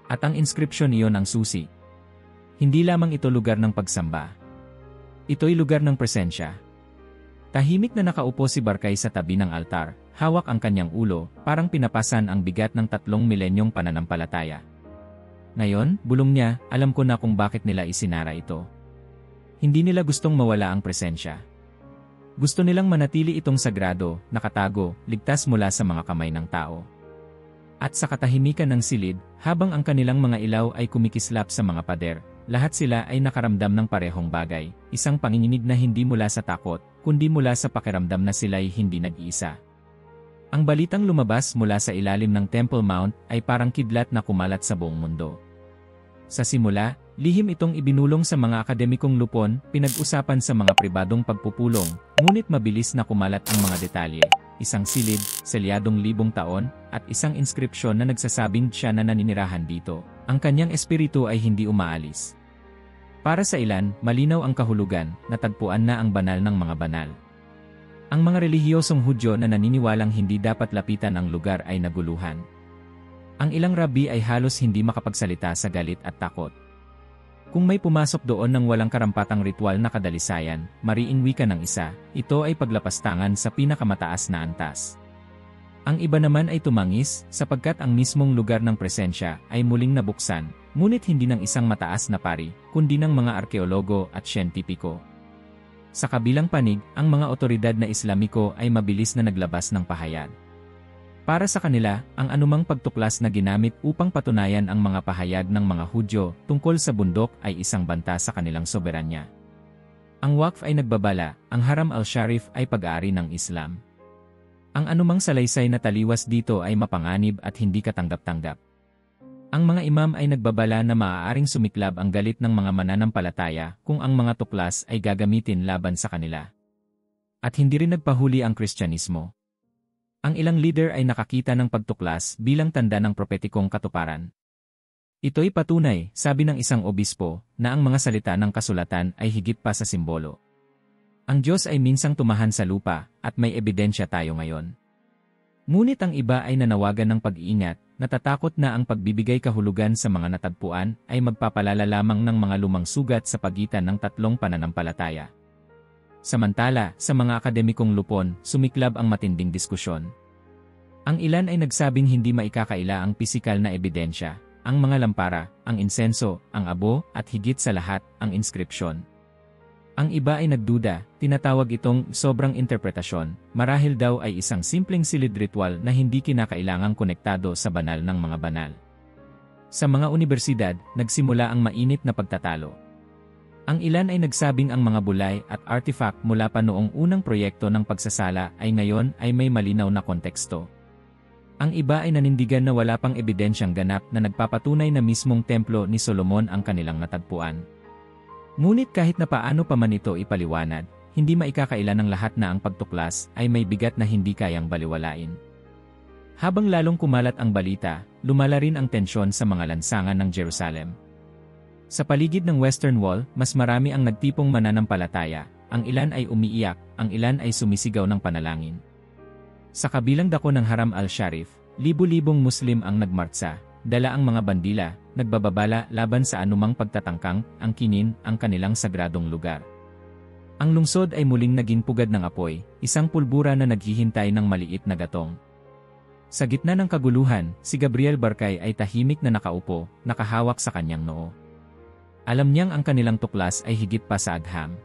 At ang inskripsyon iyon ang susi. Hindi lamang ito lugar ng pagsamba. Ito'y lugar ng presensya. Tahimik na nakaupo si Barkay sa tabi ng altar, hawak ang kanyang ulo, parang pinapasan ang bigat ng 3 milenyong pananampalataya. Ngayon, bulong niya, alam ko na kung bakit nila isinara ito. Hindi nila gustong mawala ang presensya. Gusto nilang manatili itong sagrado, nakatago, ligtas mula sa mga kamay ng tao. At sa katahimikan ng silid, habang ang kanilang mga ilaw ay kumikislap sa mga pader, lahat sila ay nakaramdam ng parehong bagay, isang panginginig na hindi mula sa takot, kundi mula sa pakiramdam na sila'y hindi nag-iisa. Ang balitang lumabas mula sa ilalim ng Temple Mount ay parang kidlat na kumalat sa buong mundo. Sa simula, lihim itong ibinulong sa mga akademikong lupon, pinag-usapan sa mga pribadong pagpupulong, ngunit mabilis na kumalat ang mga detalye. Isang silid, selyadong 1,000 taon, at isang inskripsyon na nagsasabing siya na naninirahan dito. Ang kanyang espiritu ay hindi umaalis. Para sa ilan, malinaw ang kahulugan, natagpuan na ang banal ng mga banal. Ang mga relihiyosong Hudyo na naniniwalang hindi dapat lapitan ang lugar ay naguluhan. Ang ilang rabi ay halos hindi makapagsalita sa galit at takot. Kung may pumasok doon ng walang karampatang ritual na kadalisayan, mariing wika ng isa, ito ay paglapastangan sa pinakamataas na antas. Ang iba naman ay tumangis, sapagkat ang mismong lugar ng presensya ay muling nabuksan, ngunit hindi ng isang mataas na pari, kundi ng mga arkeologo at siyentipiko. Sa kabilang panig, ang mga otoridad na Islamiko ay mabilis na naglabas ng pahayag. Para sa kanila, ang anumang pagtuklas na ginamit upang patunayan ang mga pahayag ng mga Hudyo tungkol sa bundok ay isang banta sa kanilang soberanya. Ang Waqf ay nagbabala, ang Haram al-Sharif ay pag-aari ng Islam. Ang anumang salaysay na taliwas dito ay mapanganib at hindi katanggap-tanggap. Ang mga imam ay nagbabala na maaaring sumiklab ang galit ng mga mananampalataya kung ang mga tuklas ay gagamitin laban sa kanila. At hindi rin nagpahuli ang Kristyanismo. Ang ilang leader ay nakakita ng pagtuklas bilang tanda ng propetikong katuparan. Ito'y patunay, sabi ng isang obispo, na ang mga salita ng kasulatan ay higit pa sa simbolo. Ang Diyos ay minsang tumahan sa lupa, at may ebidensya tayo ngayon. Ngunit ang iba ay nanawagan ng pag-iingat, natatakot na ang pagbibigay kahulugan sa mga natagpuan ay magpapalala lamang ng mga lumang sugat sa pagitan ng 3 pananampalataya. Samantala, sa mga akademikong lupon, sumiklab ang matinding diskusyon. Ang ilan ay nagsabing hindi maikakaila ang pisikal na ebidensya, ang mga lampara, ang insenso, ang abo, at higit sa lahat, ang inskripsyon. Ang iba ay nagduda, tinatawag itong sobrang interpretasyon, marahil daw ay isang simpleng silid ritual na hindi kinakailangang konektado sa banal ng mga banal. Sa mga universidad, nagsimula ang mainit na pagtatalo. Ang ilan ay nagsabing ang mga bulay at artifact mula pa noong unang proyekto ng pagsasala ay ngayon ay may malinaw na konteksto. Ang iba ay nanindigan na wala pang ebidensyang ganap na nagpapatunay na mismong templo ni Solomon ang kanilang natagpuan. Ngunit kahit na paano pa man ito ipaliwanag, hindi maikakaila ng lahat na ang pagtuklas ay may bigat na hindi kayang baliwalain. Habang lalong kumalat ang balita, lumala rin ang tensyon sa mga lansangan ng Jerusalem. Sa paligid ng Western Wall, mas marami ang nagtipong mananampalataya, ang ilan ay umiiyak, ang ilan ay sumisigaw ng panalangin. Sa kabilang dako ng Haram al-Sharif, libu-libong Muslim ang nagmartsa, dala ang mga bandila, nagbababala laban sa anumang pagtatangkang, angkinin ang kanilang sagradong lugar. Ang lungsod ay muling naging pugad ng apoy, isang pulbura na naghihintay ng maliit na gatong. Sa gitna ng kaguluhan, si Gabriel Barkay ay tahimik na nakaupo, nakahawak sa kanyang noo. Alam niyang ang kanilang tuklas ay higit pa sa agham.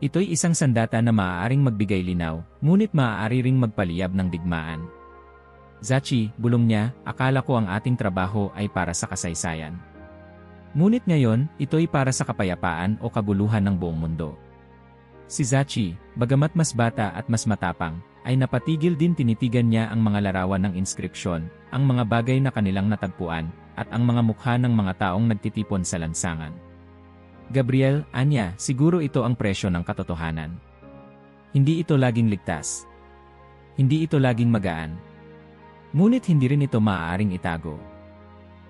Ito'y isang sandata na maaaring magbigay linaw, ngunit maaari ring magpaliyab ng digmaan. Zachi, bulong niya, akala ko ang ating trabaho ay para sa kasaysayan. Ngunit ngayon, ito'y para sa kapayapaan o kaguluhan ng buong mundo. Si Zachi, bagamat mas bata at mas matapang, ay napatigil din tinitigan niya ang mga larawan ng inskripsyon, ang mga bagay na kanilang natagpuan, at ang mga mukha ng mga taong nagtitipon sa lansangan. Gabriel, anya, siguro ito ang presyo ng katotohanan. Hindi ito laging ligtas. Hindi ito laging magaan. Ngunit hindi rin ito maaaring itago.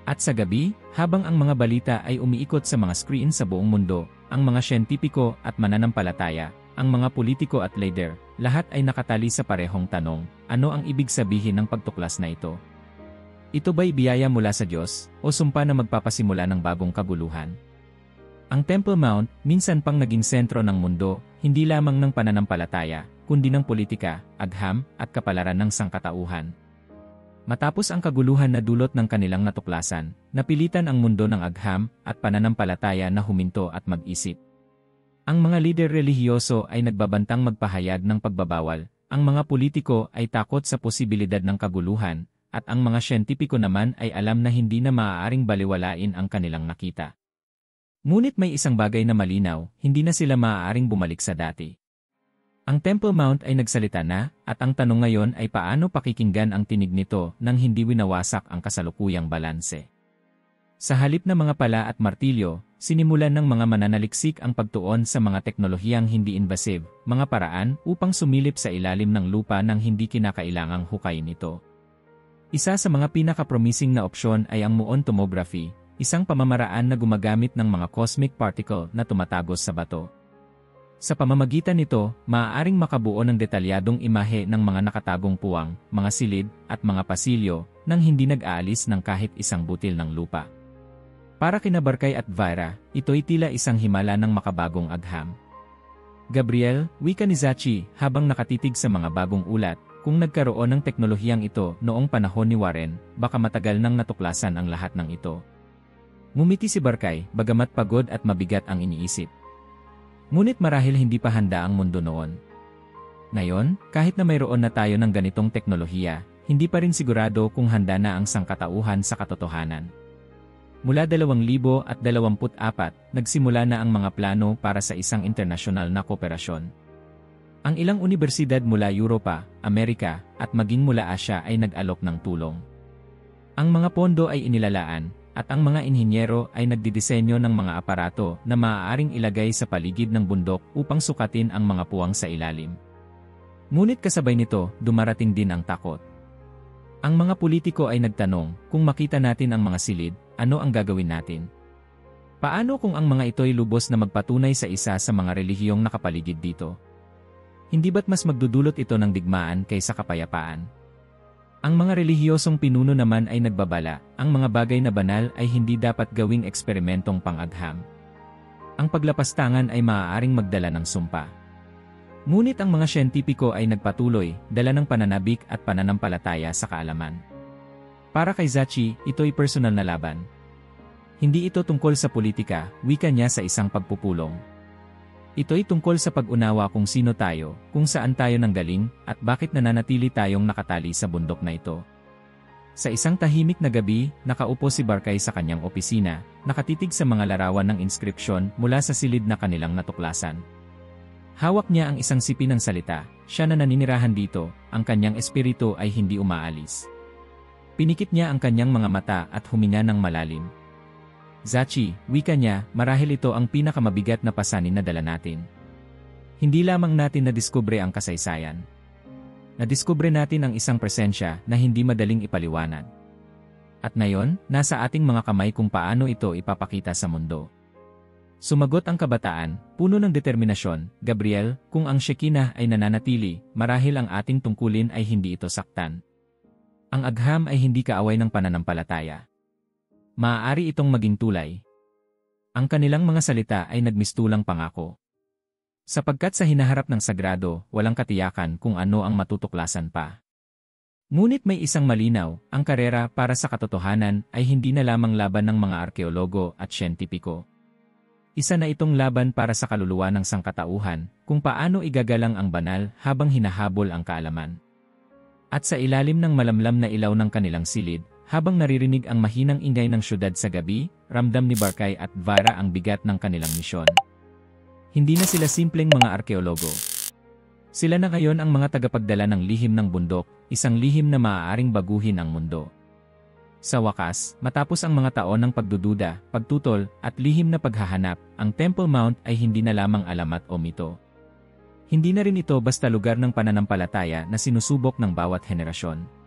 At sa gabi, habang ang mga balita ay umiikot sa mga screen sa buong mundo, ang mga siyentipiko at mananampalataya, ang mga politiko at leader, lahat ay nakatali sa parehong tanong, ano ang ibig sabihin ng pagtuklas na ito? Ito ba'y biyaya mula sa Diyos, o sumpa na magpapasimula ng bagong kaguluhan? Ang Temple Mount, minsan pang naging sentro ng mundo, hindi lamang ng pananampalataya, kundi ng politika, agham, at kapalaran ng sangkatauhan. Matapos ang kaguluhan na dulot ng kanilang natuklasan, napilitan ang mundo ng agham at pananampalataya na huminto at mag-isip. Ang mga lider relihiyoso ay nagbabantang magpahayag ng pagbabawal, ang mga politiko ay takot sa posibilidad ng kaguluhan, at ang mga siyentipiko naman ay alam na hindi na maaaring baliwalain ang kanilang nakita. Ngunit may isang bagay na malinaw, hindi na sila maaaring bumalik sa dati. Ang Temple Mount ay nagsalita na, at ang tanong ngayon ay paano pakikinggan ang tinig nito nang hindi winawasak ang kasalukuyang balanse. Sa halip na mga pala at martilyo, sinimulan ng mga mananaliksik ang pagtuon sa mga teknolohiyang hindi invasive, mga paraan upang sumilip sa ilalim ng lupa nang hindi kinakailangang hukayin ito. Isa sa mga pinaka-promising na opsyon ay ang muon tomography, isang pamamaraan na gumagamit ng mga cosmic particle na tumatagos sa bato. Sa pamamagitan nito, maaaring makabuo ng detalyadong imahe ng mga nakatagong puwang, mga silid, at mga pasilyo, nang hindi nag-aalis ng kahit isang butil ng lupa. Para kina Barkay at Vira, ito'y tila isang himala ng makabagong agham. Gabriel, wika ni Zachi, habang nakatitig sa mga bagong ulat, kung nagkaroon ng teknolohiyang ito noong panahon ni Warren, baka matagal nang natuklasan ang lahat ng ito. Ngumiti si Barkay, bagamat pagod at mabigat ang iniisip. Ngunit marahil hindi pa handa ang mundo noon. Ngayon, kahit na mayroon na tayo ng ganitong teknolohiya, hindi pa rin sigurado kung handa na ang sangkatauhan sa katotohanan. Mula 2024, nagsimula na ang mga plano para sa isang internasyonal na kooperasyon. Ang ilang unibersidad mula Europa, Amerika, at maging mula Asya ay nag-alok ng tulong. Ang mga pondo ay inilalaan, at ang mga inhinyero ay nagdidisenyo ng mga aparato na maaaring ilagay sa paligid ng bundok upang sukatin ang mga puwang sa ilalim. Ngunit kasabay nito, dumarating din ang takot. Ang mga politiko ay nagtanong, kung makita natin ang mga silid, ano ang gagawin natin? Paano kung ang mga ito'y lubos na magpatunay sa isa sa mga relihiyong nakapaligid dito? Hindi ba't mas magdudulot ito ng digmaan kaysa kapayapaan? Ang mga relihiyosong pinuno naman ay nagbabala, ang mga bagay na banal ay hindi dapat gawing eksperimentong pang-agham. Ang paglapastangan ay maaaring magdala ng sumpa. Ngunit ang mga siyentipiko ay nagpatuloy, dala ng pananabik at pananampalataya sa kaalaman. Para kay Zachi, ito'y personal na laban. Hindi ito tungkol sa politika, wika niya sa isang pagpupulong. Ito'y tungkol sa pag-unawa kung sino tayo, kung saan tayo nanggaling, at bakit nananatili tayong nakatali sa bundok na ito. Sa isang tahimik na gabi, nakaupo si Barkay sa kanyang opisina, nakatitig sa mga larawan ng inskripsyon mula sa silid na kanilang natuklasan. Hawak niya ang isang sipi ng salita, siya na naninirahan dito, ang kanyang espiritu ay hindi umaalis. Pinikit niya ang kanyang mga mata at huminga ng malalim. Zachi, wika niya, marahil ito ang pinakamabigat na pasanin na dala natin. Hindi lamang natin nadiskubre ang kasaysayan. Nadiskubre natin ang isang presensya na hindi madaling ipaliwanag. At ngayon, nasa ating mga kamay kung paano ito ipapakita sa mundo. Sumagot ang kabataan, puno ng determinasyon, Gabriel, kung ang Shekinah ay nananatili, marahil ang ating tungkulin ay hindi ito saktan. Ang agham ay hindi kaaway ng pananampalataya. Maaari itong maging tulay. Ang kanilang mga salita ay nagmistulang pangako. Sapagkat sa hinaharap ng sagrado, walang katiyakan kung ano ang matutuklasan pa. Ngunit may isang malinaw, ang karera para sa katotohanan ay hindi na lamang laban ng mga arkeologo at siyentipiko. Isa na itong laban para sa kaluluwa ng sangkatauhan, kung paano igagalang ang banal habang hinahabol ang kaalaman. At sa ilalim ng malamlam na ilaw ng kanilang silid, habang naririnig ang mahinang ingay ng syudad sa gabi, ramdam ni Barkay at Vara ang bigat ng kanilang misyon. Hindi na sila simpleng mga arkeologo. Sila na ngayon ang mga tagapagdala ng lihim ng bundok, isang lihim na maaaring baguhin ang mundo. Sa wakas, matapos ang mga taon ng pagdududa, pagtutol, at lihim na paghahanap, ang Temple Mount ay hindi na lamang alamat o mito. Hindi na rin ito basta lugar ng pananampalataya na sinusubok ng bawat henerasyon.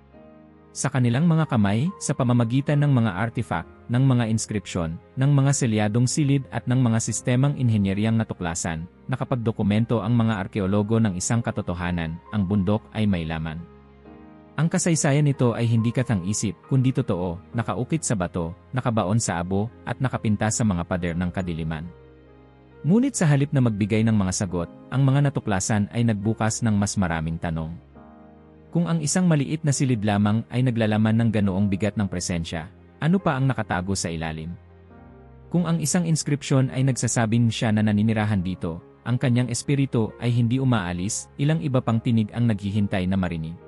Sa kanilang mga kamay, sa pamamagitan ng mga artifact, ng mga inskripsyon, ng mga selyadong silid at ng mga sistemang inhenyeryang natuklasan, nakapagdokumento ang mga arkeologo ng isang katotohanan, ang bundok ay may laman. Ang kasaysayan nito ay hindi katang-isip, kundi totoo, nakaukit sa bato, nakabaon sa abo, at nakapinta sa mga pader ng kadiliman. Ngunit sa halip na magbigay ng mga sagot, ang mga natuklasan ay nagbukas ng mas maraming tanong. Kung ang isang maliit na silid lamang ay naglalaman ng ganoong bigat ng presensya, ano pa ang nakatago sa ilalim? Kung ang isang inskripsyon ay nagsasabing siya na naninirahan dito, ang kanyang espiritu ay hindi umaalis, ilang iba pang tinig ang naghihintay na marinig.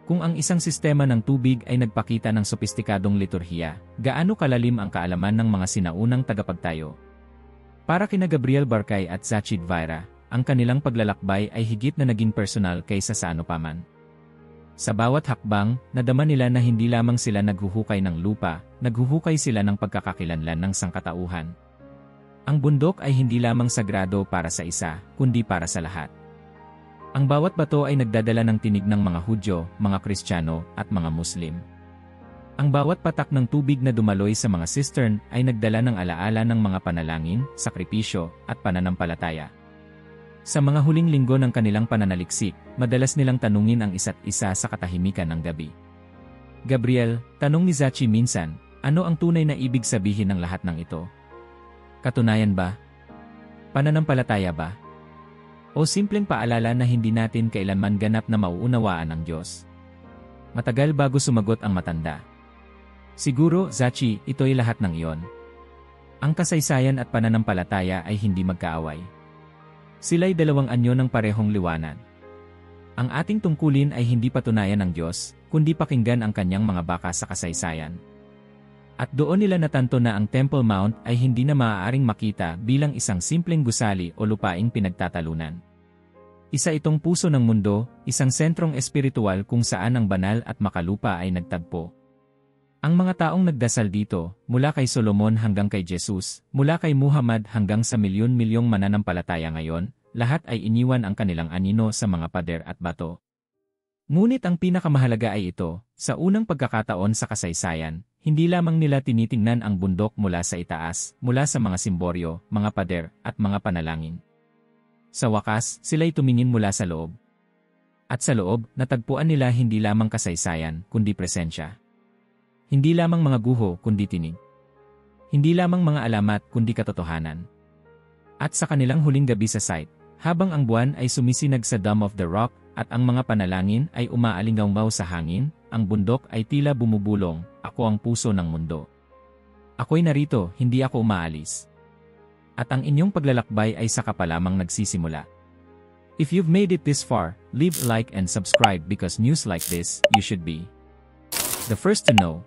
Kung ang isang sistema ng tubig ay nagpakita ng sopistikadong liturhiya, gaano kalalim ang kaalaman ng mga sinaunang tagapagtayo? Para kina Gabriel Barkay at Zachid Vira, ang kanilang paglalakbay ay higit na naging personal kaysa sa ano paman. Sa bawat hakbang, nadama nila na hindi lamang sila naghuhukay ng lupa, naghuhukay sila ng pagkakakilanlan ng sangkatauhan. Ang bundok ay hindi lamang sagrado para sa isa, kundi para sa lahat. Ang bawat bato ay nagdadala ng tinig ng mga Hudyo, mga Kristiyano, at mga Muslim. Ang bawat patak ng tubig na dumaloy sa mga cistern ay nagdala ng alaala ng mga panalangin, sakripisyo, at pananampalataya. Sa mga huling linggo ng kanilang pananaliksik, madalas nilang tanungin ang isa't isa sa katahimikan ng gabi. Gabriel, tanong ni Zachi minsan, ano ang tunay na ibig sabihin ng lahat ng ito? Katunayan ba? Pananampalataya ba? O simpleng paalala na hindi natin kailanman ganap na mauunawaan ng Diyos? Matagal bago sumagot ang matanda. Siguro, Zachi, ito'y lahat ng iyon. Ang kasaysayan at pananampalataya ay hindi magkaaway. Sila'y dalawang anyo ng parehong liwanag. Ang ating tungkulin ay hindi patunayan ng Diyos, kundi pakinggan ang kanyang mga baka sa kasaysayan. At doon nila natanto na ang Temple Mount ay hindi na maaaring makita bilang isang simpleng gusali o lupaing pinagtatalunan. Isa itong puso ng mundo, isang sentrong espiritual kung saan ang banal at makalupa ay nagtagpo. Ang mga taong nagdasal dito, mula kay Solomon hanggang kay Jesus, mula kay Muhammad hanggang sa milyon-milyong mananampalataya ngayon, lahat ay iniwan ang kanilang anino sa mga pader at bato. Ngunit ang pinakamahalaga ay ito, sa unang pagkakataon sa kasaysayan, hindi lamang nila tinitingnan ang bundok mula sa itaas, mula sa mga simboryo, mga pader, at mga panalangin. Sa wakas, sila'y tumingin mula sa loob. At sa loob, natagpuan nila hindi lamang kasaysayan, kundi presensya. Hindi lamang mga guho, kundi tinig. Hindi lamang mga alamat, kundi katotohanan. At sa kanilang huling gabi sa site, habang ang buwan ay sumisinag sa Dome of the Rock, at ang mga panalangin ay umaalingaw sa hangin, ang bundok ay tila bumubulong, ako ang puso ng mundo. Ako'y narito, hindi ako umaalis. At ang inyong paglalakbay ay saka pa lamang nagsisimula. If you've made it this far, leave a like and subscribe because news like this, you should be the first to know.